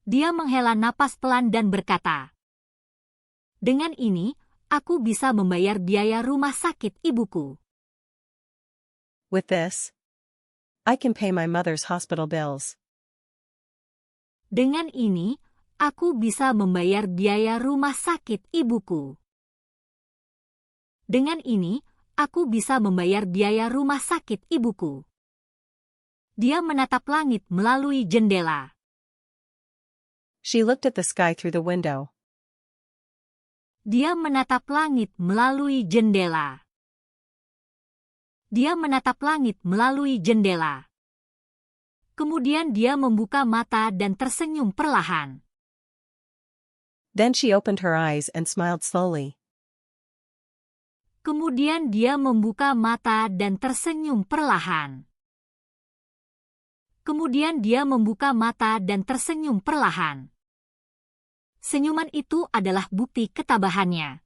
Dia menghela napas pelan dan berkata. Dengan ini, aku bisa membayar biaya rumah sakit ibuku. With this, I can pay my mother's hospital bills. Dengan ini, aku bisa membayar biaya rumah sakit ibuku. Dengan ini, aku bisa membayar biaya rumah sakit ibuku. Dia menatap langit melalui jendela. She looked at the sky through the window. Dia menatap langit melalui jendela. Dia menatap langit melalui jendela. Kemudian dia membuka mata dan tersenyum perlahan. Then she opened her eyes and smiled slowly. Kemudian dia membuka mata dan tersenyum perlahan. Kemudian dia membuka mata dan tersenyum perlahan. Senyuman itu adalah bukti ketabahannya.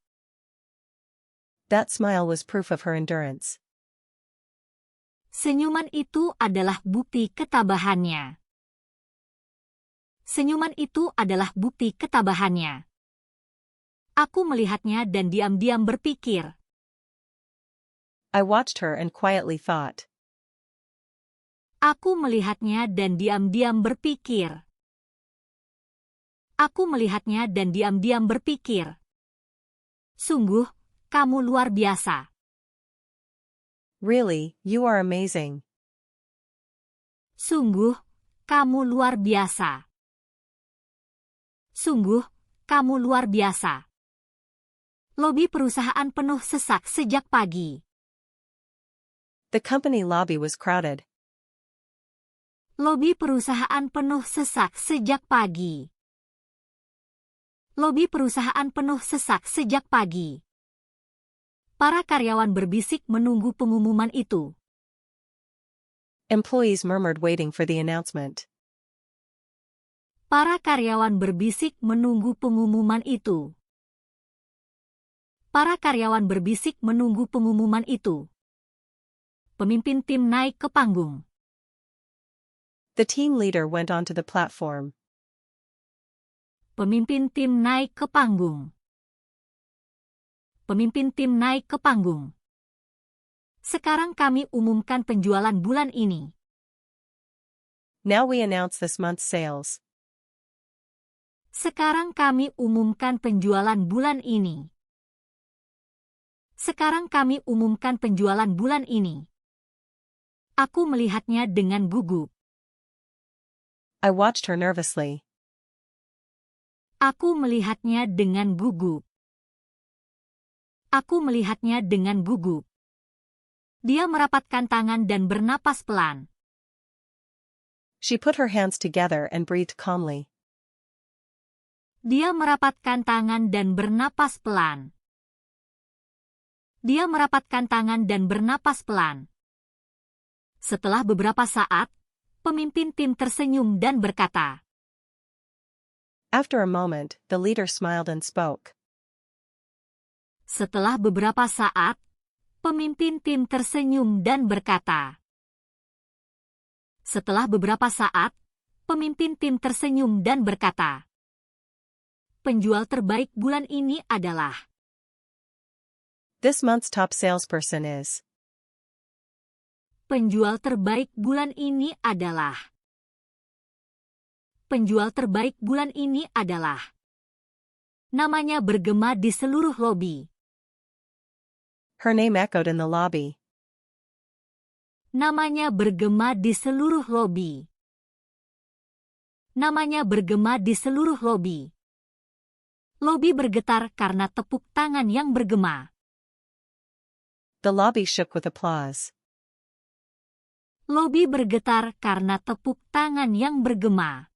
That smile was proof of her endurance. Senyuman itu adalah bukti ketabahannya. Senyuman itu adalah bukti ketabahannya. Aku melihatnya dan diam-diam berpikir. I watched her and quietly thought. Aku melihatnya dan diam-diam berpikir. Aku melihatnya dan diam-diam berpikir. Sungguh, kamu luar biasa. Really, you are amazing. Sungguh, kamu luar biasa. Sungguh, kamu luar biasa. Lobi perusahaan penuh sesak sejak pagi. The company lobby was crowded. Lobi perusahaan penuh sesak sejak pagi. Lobi perusahaan penuh sesak sejak pagi. Para karyawan berbisik menunggu pengumuman itu. Employees murmured waiting for the announcement. Para karyawan berbisik menunggu pengumuman itu. Para karyawan berbisik menunggu pengumuman itu. Pemimpin tim naik ke panggung. The team leader went onto the platform. Pemimpin tim naik ke panggung. Pemimpin tim naik ke panggung. Sekarang kami umumkan penjualan bulan ini. Now we announce this month's sales. Sekarang kami umumkan penjualan bulan ini. Sekarang kami umumkan penjualan bulan ini. Aku melihatnya dengan gugup. I watched her nervously. Aku melihatnya dengan gugup. Aku melihatnya dengan gugup. Dia merapatkan tangan dan bernapas pelan. She put her hands together and breathed calmly. Dia merapatkan tangan dan bernapas pelan. Dia merapatkan tangan dan bernapas pelan. Setelah beberapa saat, pemimpin tim tersenyum dan berkata. After a moment, the leader smiled and spoke. Setelah beberapa saat, pemimpin tim tersenyum dan berkata. Setelah beberapa saat, pemimpin tim tersenyum dan berkata. Penjual terbaik bulan ini adalah. This month's top salesperson is. Penjual terbaik bulan ini adalah. Penjual terbaik bulan ini adalah. Namanya bergema di seluruh lobi. Her name echoed in the lobby. Namanya bergema di seluruh lobi. Namanya bergema di seluruh lobi. Lobi bergetar karena tepuk tangan yang bergema. The lobby shook with applause. Lobi bergetar karena tepuk tangan yang bergema.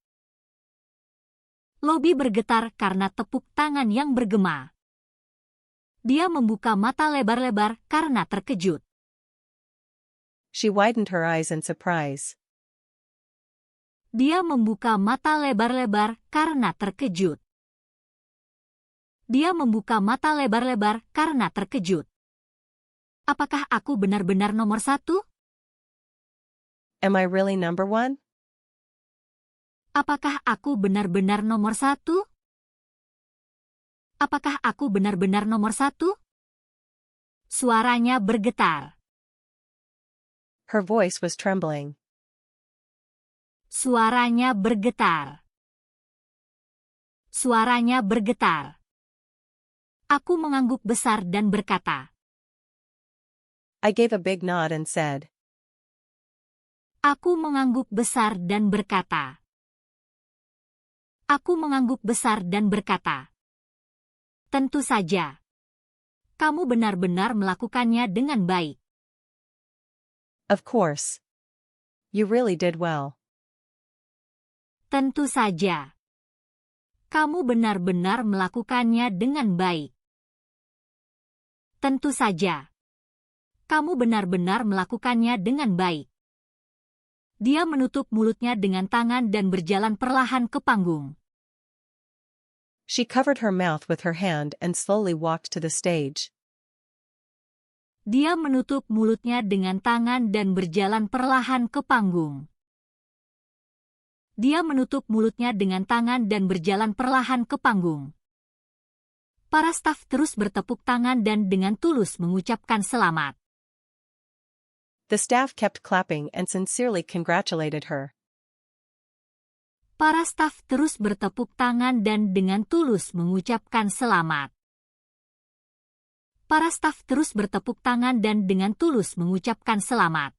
Lobi bergetar karena tepuk tangan yang bergema. Dia membuka mata lebar-lebar karena terkejut. She widened her eyes in surprise. Dia membuka mata lebar-lebar karena terkejut. Dia membuka mata lebar-lebar karena terkejut. Apakah aku benar-benar nomor 1? Am I really number one? Apakah aku benar-benar nomor 1? Apakah aku benar-benar nomor 1? Suaranya bergetar. Her voice was trembling. Suaranya bergetar. Suaranya bergetar. Aku mengangguk besar dan berkata. I gave a big nod and said. Aku mengangguk besar dan berkata. Aku mengangguk besar dan berkata. Tentu saja. Kamu benar-benar melakukannya dengan baik. Of course. You really did well. Tentu saja. Kamu benar-benar melakukannya dengan baik. Tentu saja. Kamu benar-benar melakukannya dengan baik. Dia menutup mulutnya dengan tangan dan berjalan perlahan ke panggung. She covered her mouth with her hand and slowly walked to the stage. Dia menutup mulutnya dengan tangan dan berjalan perlahan ke panggung. Dia menutup mulutnya dengan tangan dan berjalan perlahan ke panggung. Para staf terus bertepuk tangan dan dengan tulus mengucapkan selamat. The staff kept clapping and sincerely congratulated her. Para staf terus bertepuk tangan dan dengan tulus mengucapkan selamat. Para staf terus bertepuk tangan dan dengan tulus mengucapkan selamat.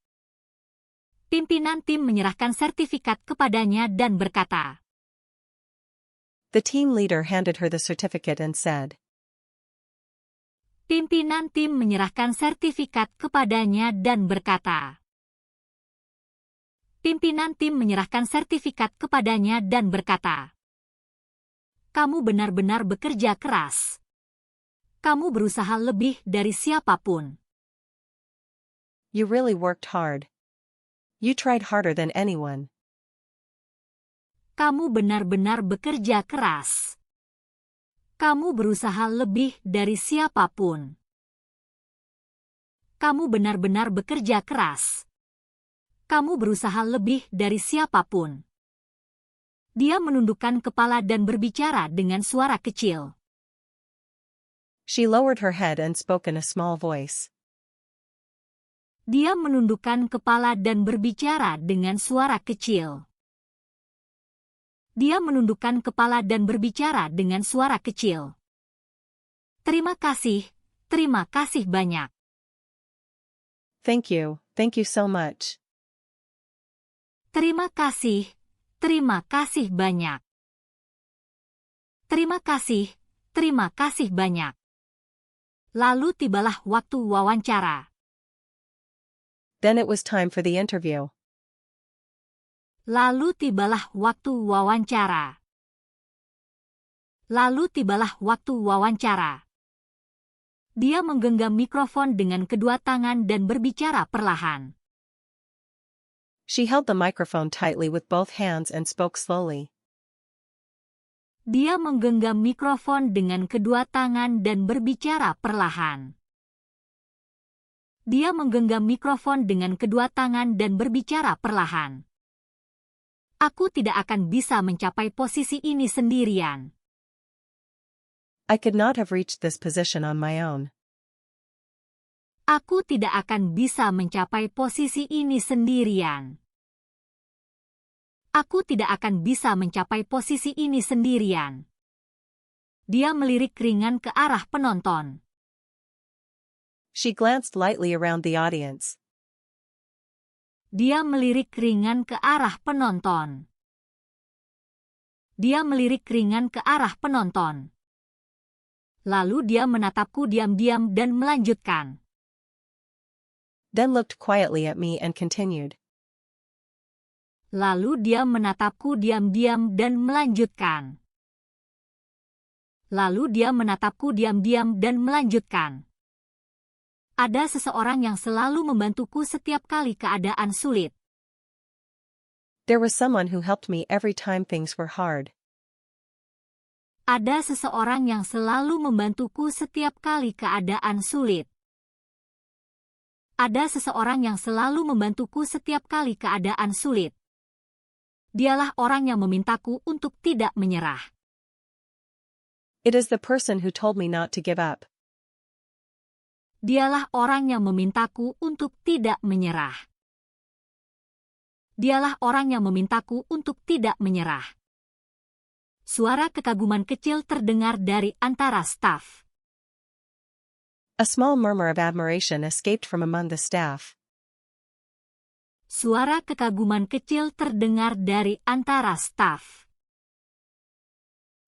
Pimpinan tim menyerahkan sertifikat kepadanya dan berkata. The team leader handed her the certificate and said. Pimpinan tim menyerahkan sertifikat kepadanya dan berkata. Pimpinan tim menyerahkan sertifikat kepadanya dan berkata. Kamu benar-benar bekerja keras. Kamu berusaha lebih dari siapapun. You really worked hard. You tried harder than anyone. Kamu benar-benar bekerja keras. Kamu berusaha lebih dari siapapun. Kamu benar-benar bekerja keras. Kamu berusaha lebih dari siapapun. Dia menundukkan kepala dan berbicara dengan suara kecil. She lowered her head and spoke in a small voice. Dia menundukkan kepala dan berbicara dengan suara kecil. Dia menundukkan kepala dan berbicara dengan suara kecil. Terima kasih banyak. Thank you so much. Terima kasih banyak. Terima kasih banyak. Lalu tibalah waktu wawancara. Then it was time for the interview. Lalu tibalah waktu wawancara. Lalu tibalah waktu wawancara. Dia menggenggam mikrofon dengan kedua tangan dan berbicara perlahan. She held the microphone tightly with both hands and spoke slowly. Dia menggenggam mikrofon dengan kedua tangan dan berbicara perlahan. Dia menggenggam mikrofon dengan kedua tangan dan berbicara perlahan. Aku tidak akan bisa mencapai posisi ini sendirian. I could not have reached this position on my own. Aku tidak akan bisa mencapai posisi ini sendirian. Aku tidak akan bisa mencapai posisi ini sendirian. Dia melirik ringan ke arah penonton. She glanced lightly around the audience. Dia melirik ringan ke arah penonton. Dia melirik ringan ke arah penonton. Lalu dia menatapku diam-diam dan melanjutkan. Then looked quietly at me and continued. Lalu dia menatapku diam-diam dan melanjutkan. Lalu dia menatapku diam-diam dan melanjutkan. Ada seseorang yang selalu membantuku setiap kali keadaan sulit. There was someone who helped me every time things were hard. Ada seseorang yang selalu membantuku setiap kali keadaan sulit. Ada seseorang yang selalu membantuku setiap kali keadaan sulit. Dialah orang yang memintaku untuk tidak menyerah. It is the person who told me not to give up. Dialah orang yang memintaku untuk tidak menyerah. Dialah orang yang memintaku untuk tidak menyerah. Suara kekaguman kecil terdengar dari antara staf. A small murmur of admiration escaped from among the staff. Suara kekaguman kecil terdengar dari antara staf.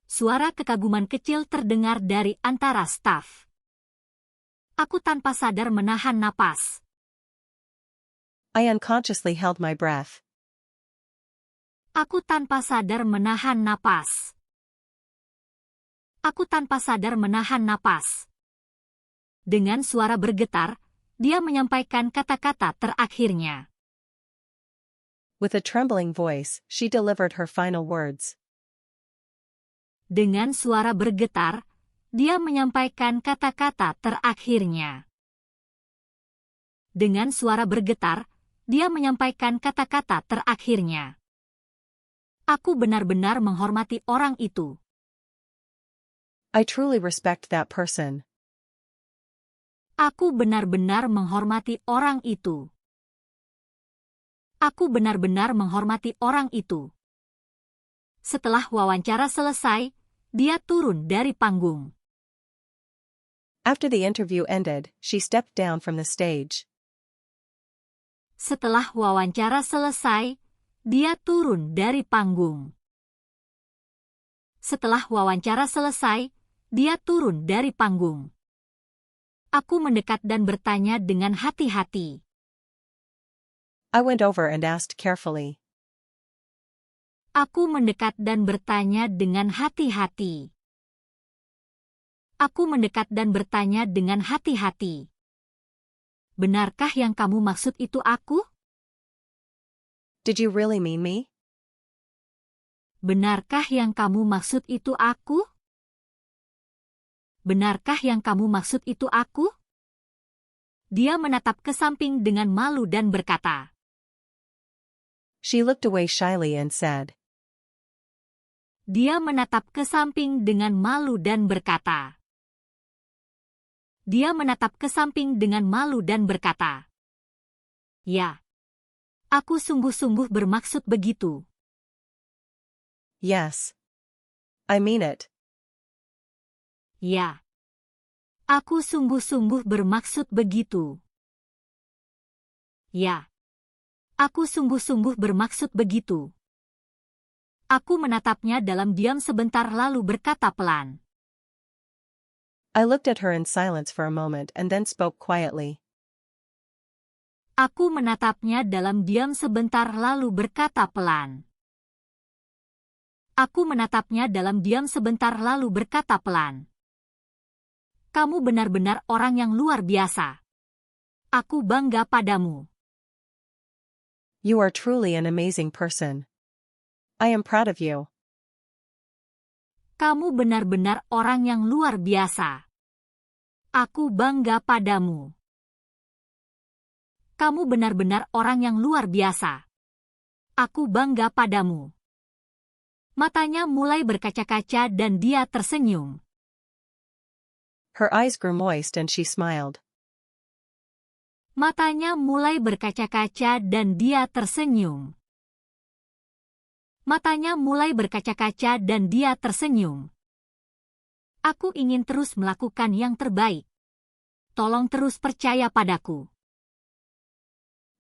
Suara kekaguman kecil terdengar dari antara staf. Aku tanpa sadar menahan napas. I unconsciously held my breath. Aku tanpa sadar menahan napas. Aku tanpa sadar menahan napas. Dengan suara bergetar, dia menyampaikan kata-kata terakhirnya. With a trembling voice, she delivered her final words. Dengan suara bergetar, dia menyampaikan kata-kata terakhirnya. Dengan suara bergetar, dia menyampaikan kata-kata terakhirnya. Aku benar-benar menghormati orang itu. I truly respect that person. Aku benar-benar menghormati orang itu. Aku benar-benar menghormati orang itu. Setelah wawancara selesai, dia turun dari panggung. After the interview ended, she stepped down from the stage. Setelah wawancara selesai, dia turun dari panggung. Setelah wawancara selesai, dia turun dari panggung. Aku mendekat dan bertanya dengan hati-hati. I went over and asked carefully. Aku mendekat dan bertanya dengan hati-hati. Aku mendekat dan bertanya dengan hati-hati. Benarkah yang kamu maksud itu aku? Did you really mean me? Benarkah yang kamu maksud itu aku? Benarkah yang kamu maksud itu aku? Dia menatap ke samping dengan malu dan berkata. She looked away shyly and said. Dia menatap ke samping dengan malu dan berkata. Dia menatap ke samping dengan malu dan berkata. Ya. Aku sungguh-sungguh bermaksud begitu. Yes. I mean it. Ya. Aku sungguh-sungguh bermaksud begitu. Ya. Aku sungguh-sungguh bermaksud begitu. Aku menatapnya dalam diam sebentar lalu berkata pelan. I looked at her in silence for a moment and then spoke quietly. Aku menatapnya dalam diam sebentar lalu berkata pelan. Aku menatapnya dalam diam sebentar lalu berkata pelan. Kamu benar-benar orang yang luar biasa. Aku bangga padamu. You are truly an amazing person. I am proud of you. Kamu benar-benar orang yang luar biasa. Aku bangga padamu. Kamu benar-benar orang yang luar biasa. Aku bangga padamu. Matanya mulai berkaca-kaca dan dia tersenyum. Her eyes grew moist and she smiled. Matanya mulai berkaca-kaca dan dia tersenyum. Matanya mulai berkaca-kaca dan dia tersenyum. Aku ingin terus melakukan yang terbaik. Tolong terus percaya padaku.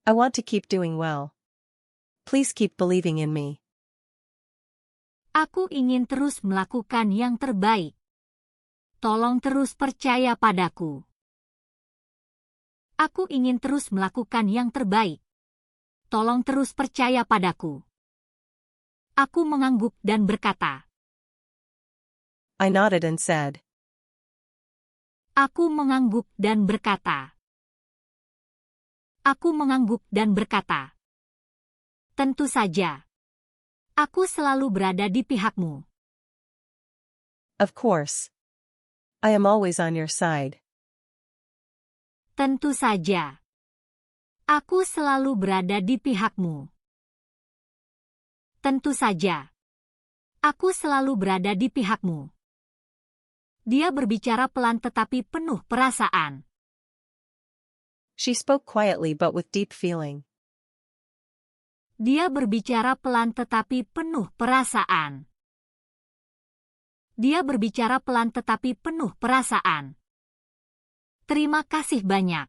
I want to keep doing well. Please keep believing in me. Aku ingin terus melakukan yang terbaik. Tolong terus percaya padaku. Aku ingin terus melakukan yang terbaik. Tolong terus percaya padaku. Aku mengangguk dan berkata. I nodded and said. Aku mengangguk dan berkata. Aku mengangguk dan berkata. Tentu saja. Aku selalu berada di pihakmu. Of course. I am always on your side. Tentu saja. Aku selalu berada di pihakmu. Tentu saja. Aku selalu berada di pihakmu. Dia berbicara pelan tetapi penuh perasaan. She spoke quietly but with deep feeling. Dia berbicara pelan tetapi penuh perasaan. Dia berbicara pelan tetapi penuh perasaan. Terima kasih banyak.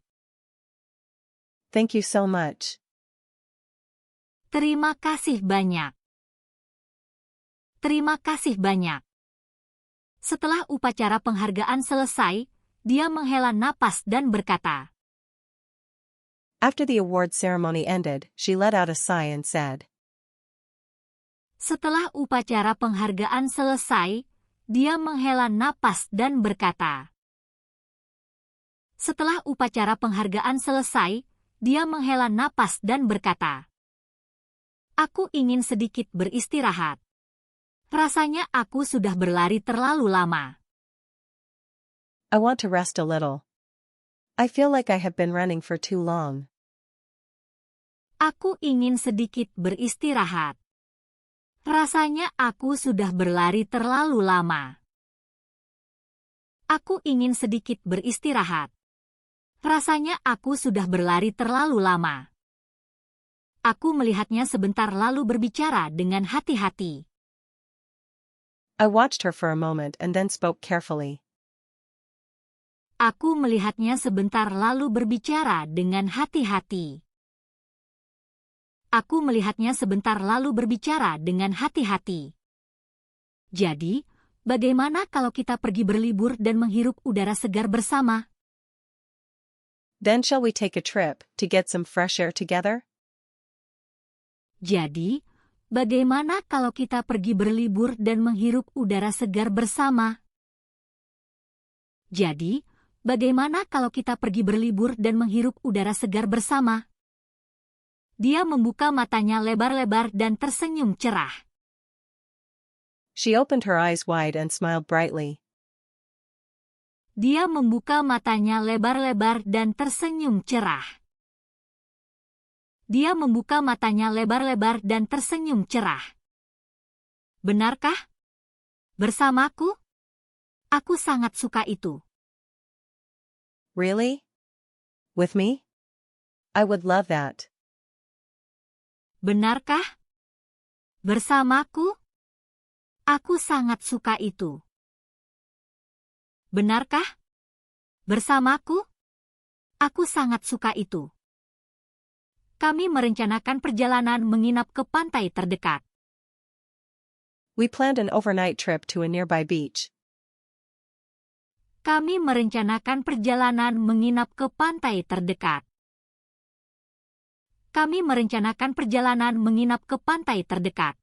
Thank you so much. Terima kasih banyak. Terima kasih banyak. Setelah upacara penghargaan selesai, dia menghela napas dan berkata. After the award ceremony ended, she let out a sigh and said. Setelah upacara penghargaan selesai, dia menghela napas dan berkata. Setelah upacara penghargaan selesai, dia menghela napas dan berkata. Aku ingin sedikit beristirahat. Rasanya aku sudah berlari terlalu lama. I want to rest a little. I feel like I have been running for too long. Aku ingin sedikit beristirahat. Rasanya aku sudah berlari terlalu lama. Aku ingin sedikit beristirahat. Rasanya aku sudah berlari terlalu lama. Aku melihatnya sebentar lalu berbicara dengan hati-hati. I watched her for a moment and then spoke carefully. Aku melihatnya sebentar lalu berbicara dengan hati-hati. Aku melihatnya sebentar lalu berbicara dengan hati-hati. Jadi, bagaimana kalau kita pergi berlibur dan menghirup udara segar bersama? Then shall we take a trip to get some fresh air together? Jadi, bagaimana kalau kita pergi berlibur dan menghirup udara segar bersama? Jadi, bagaimana kalau kita pergi berlibur dan menghirup udara segar bersama? Dia membuka matanya lebar-lebar dan tersenyum cerah. She opened her eyes wide and smiled brightly. Dia membuka matanya lebar-lebar dan tersenyum cerah. Dia membuka matanya lebar-lebar dan tersenyum cerah. Benarkah? Bersamaku? Aku sangat suka itu. Really? With me? I would love that. Benarkah? Bersamaku? Aku sangat suka itu. Benarkah? Bersamaku? Aku sangat suka itu. Kami merencanakan perjalanan menginap ke pantai terdekat. We planned an overnight trip to a nearby beach. Kami merencanakan perjalanan menginap ke pantai terdekat. Kami merencanakan perjalanan menginap ke pantai terdekat.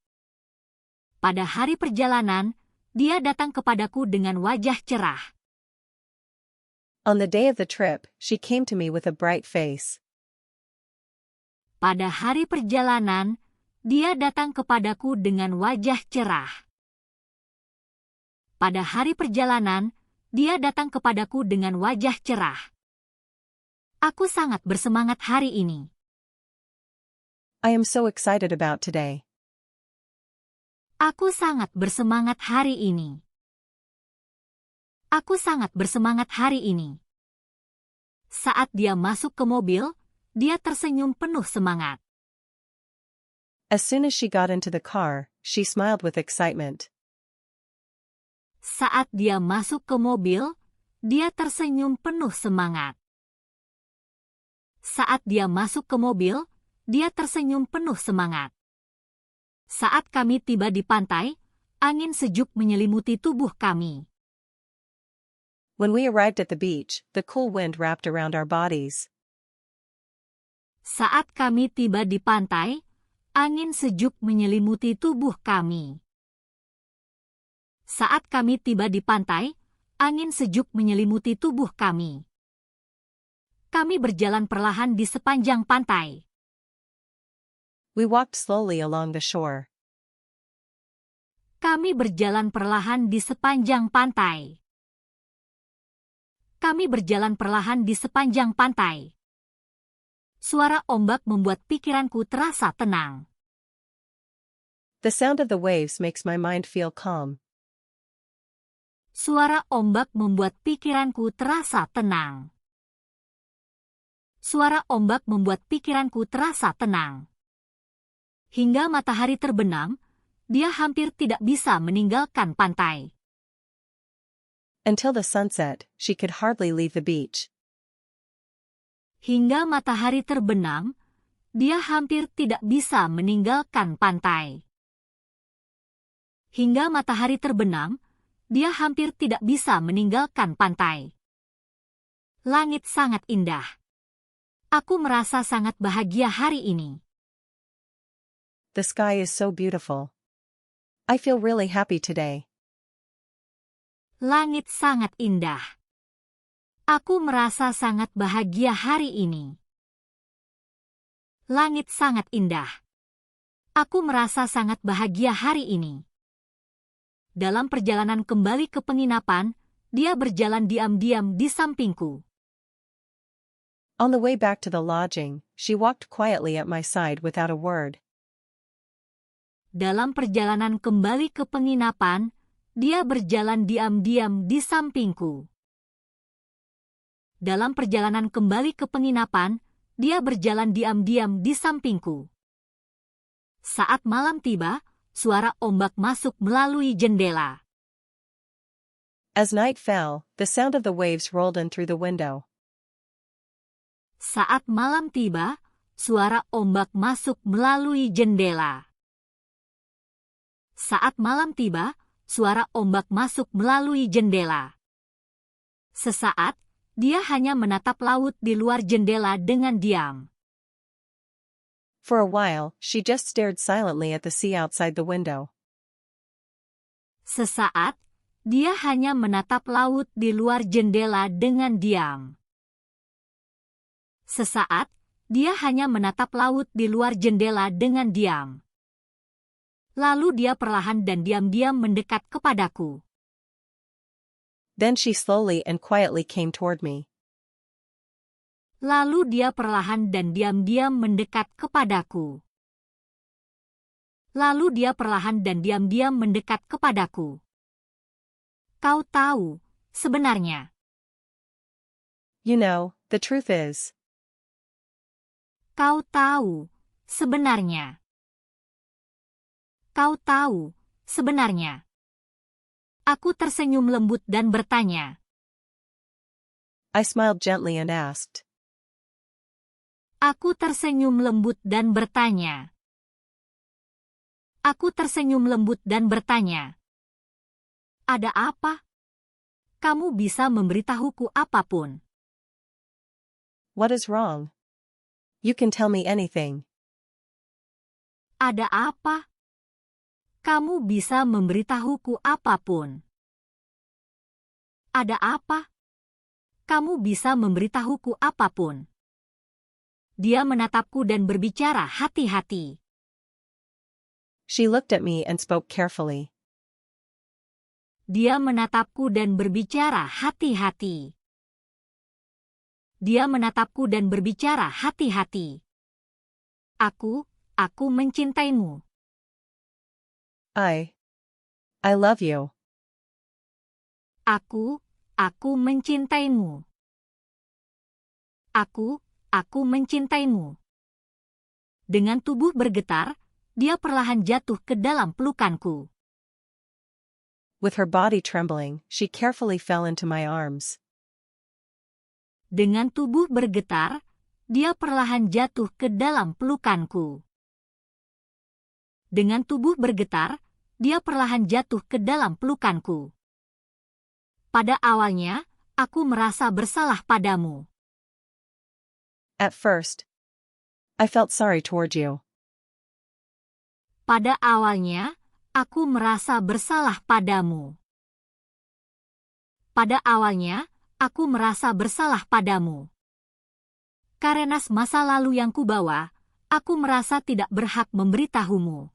Pada hari perjalanan, dia datang kepadaku dengan wajah cerah. On the day of the trip, she came to me with a bright face. Pada hari perjalanan, dia datang kepadaku dengan wajah cerah. Pada hari perjalanan, dia datang kepadaku dengan wajah cerah. Aku sangat bersemangat hari ini. I am so excited about today. Aku sangat bersemangat hari ini. Aku sangat bersemangat hari ini. Saat dia masuk ke mobil, dia tersenyum penuh semangat. As soon as she got into the car, she smiled with excitement. Saat dia masuk ke mobil, dia tersenyum penuh semangat. Saat dia masuk ke mobil, dia tersenyum penuh semangat. Saat kami tiba di pantai, angin sejuk menyelimuti tubuh kami. When we arrived at the beach, the cool wind wrapped around our bodies. Saat kami tiba di pantai, angin sejuk menyelimuti tubuh kami. Saat kami tiba di pantai, angin sejuk menyelimuti tubuh kami. Kami berjalan perlahan di sepanjang pantai. We walked slowly along the shore. Kami berjalan perlahan di sepanjang pantai. Kami berjalan perlahan di sepanjang pantai. Suara ombak membuat pikiranku terasa tenang. The sound of the waves makes my mind feel calm. Suara ombak membuat pikiranku terasa tenang. Suara ombak membuat pikiranku terasa tenang. Hingga matahari terbenam, dia hampir tidak bisa meninggalkan pantai. Until the sunset, she could hardly leave the beach. Hingga matahari terbenam, dia hampir tidak bisa meninggalkan pantai. Hingga matahari terbenam, dia hampir tidak bisa meninggalkan pantai. Langit sangat indah. Aku merasa sangat bahagia hari ini. The sky is so beautiful. I feel really happy today. Langit sangat indah. Aku merasa sangat bahagia hari ini. Langit sangat indah. Aku merasa sangat bahagia hari ini. Dalam perjalanan kembali ke penginapan, dia berjalan diam-diam di sampingku. On the way back to the lodging, she walked quietly at my side without a word. Dalam perjalanan kembali ke penginapan, dia berjalan diam-diam di sampingku. Dalam perjalanan kembali ke penginapan, dia berjalan diam-diam di sampingku. Saat malam tiba, suara ombak masuk melalui jendela. As night fell, the sound of the waves rolled in through the window. Saat malam tiba, suara ombak masuk melalui jendela. Saat malam tiba, suara ombak masuk melalui jendela. Sesaat, dia hanya menatap laut di luar jendela dengan diam. For a while, she just stared silently at the sea outside the window. Sesaat, dia hanya menatap laut di luar jendela dengan diam. Sesaat, dia hanya menatap laut di luar jendela dengan diam. Lalu dia perlahan dan diam-diam mendekat kepadaku. Then she slowly and quietly came toward me. Lalu dia perlahan dan diam-diam mendekat kepadaku. Lalu dia perlahan dan diam-diam mendekat kepadaku. Kau tahu, sebenarnya. You know, the truth is. Kau tahu, sebenarnya. Kau tahu, sebenarnya. Aku tersenyum lembut dan bertanya. I smiled gently and asked. Aku tersenyum lembut dan bertanya. Aku tersenyum lembut dan bertanya. Ada apa? Kamu bisa memberitahuku apapun. What is wrong? You can tell me anything. Ada apa? Kamu bisa memberitahuku apapun. Ada apa? Kamu bisa memberitahuku apapun. Dia menatapku dan berbicara hati-hati. She looked at me and spoke carefully. Dia menatapku dan berbicara hati-hati. Dia menatapku dan berbicara hati-hati. Aku mencintaimu. I love you. Aku Aku mencintaimu. Aku mencintaimu. Dengan tubuh bergetar, dia perlahan jatuh ke dalam pelukanku. With her body trembling, she carefully fell into my arms. Dengan tubuh bergetar, dia perlahan jatuh ke dalam pelukanku. Dengan tubuh bergetar, dia perlahan jatuh ke dalam pelukanku. Pada awalnya, aku merasa bersalah padamu. At first, I felt sorry toward you. Pada awalnya, aku merasa bersalah padamu. Pada awalnya, aku merasa bersalah padamu. Karena masa lalu yang kubawa, aku merasa tidak berhak memberitahumu.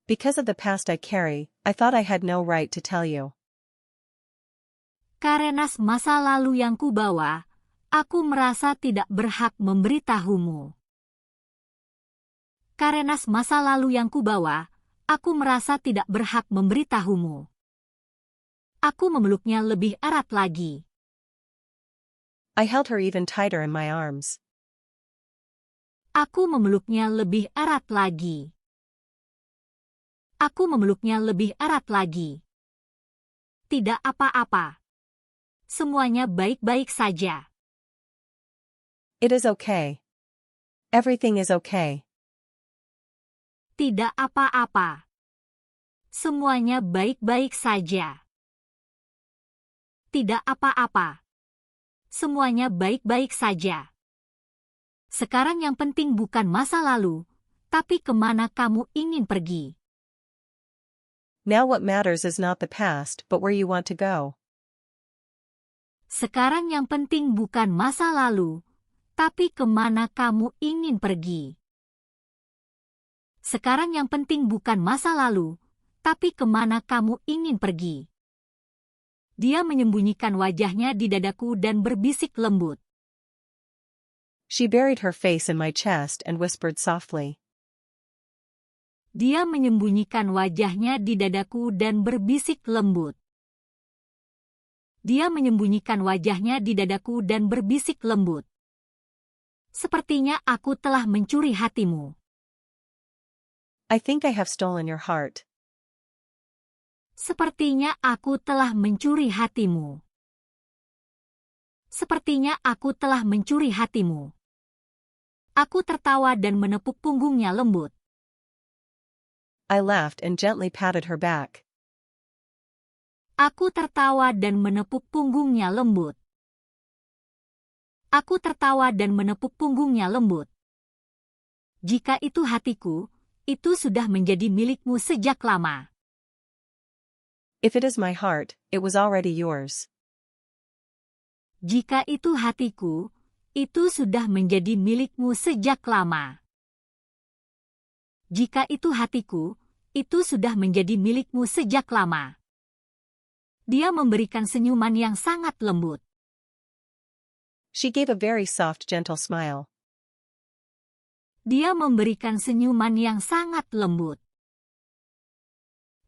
Because of the past I carry, I thought I had no right to tell you. Karena masa lalu yang kubawa, aku merasa tidak berhak memberitahumu. Karena masa lalu yang kubawa, aku merasa tidak berhak memberitahumu. Aku memeluknya lebih erat lagi. I held her even tighter in my arms. Aku memeluknya lebih erat lagi. Aku memeluknya lebih erat lagi. Tidak apa-apa. Semuanya baik-baik saja. It is okay. Everything is okay. Tidak apa-apa. Semuanya baik-baik saja. Tidak apa-apa. Semuanya baik-baik saja. Sekarang yang penting bukan masa lalu, tapi kemana kamu ingin pergi. Now what matters is not the past but where you want to go. Sekarang yang penting bukan masa lalu, tapi kemana kamu ingin pergi. Sekarang yang penting bukan masa lalu, tapi kemana kamu ingin pergi. Dia menyembunyikan wajahnya di dadaku dan berbisik lembut. She buried her face in my chest and whispered softly. Dia menyembunyikan wajahnya di dadaku dan berbisik lembut. Dia menyembunyikan wajahnya di dadaku dan berbisik lembut. Sepertinya aku telah mencuri hatimu. I think I have stolen your heart. Sepertinya aku telah mencuri hatimu. Sepertinya aku telah mencuri hatimu. Aku tertawa dan menepuk punggungnya lembut. I laughed and gently patted her back. Aku tertawa dan menepuk punggungnya lembut. Aku tertawa dan menepuk punggungnya lembut. Jika itu hatiku, itu sudah menjadi milikmu sejak lama. If it is my heart, it was already yours. Jika itu hatiku, itu sudah menjadi milikmu sejak lama. Jika itu hatiku, itu sudah menjadi milikmu sejak lama. Dia memberikan senyuman yang sangat lembut. She gave a very soft, gentle smile. Dia memberikan senyuman yang sangat lembut.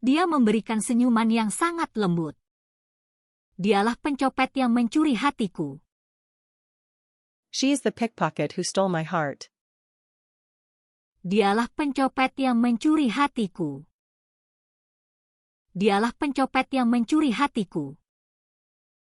Dia memberikan senyuman yang sangat lembut. Dialah pencopet yang mencuri hatiku. She is the pickpocket who stole my heart. Dialah pencopet yang mencuri hatiku. Dialah pencopet yang mencuri hatiku.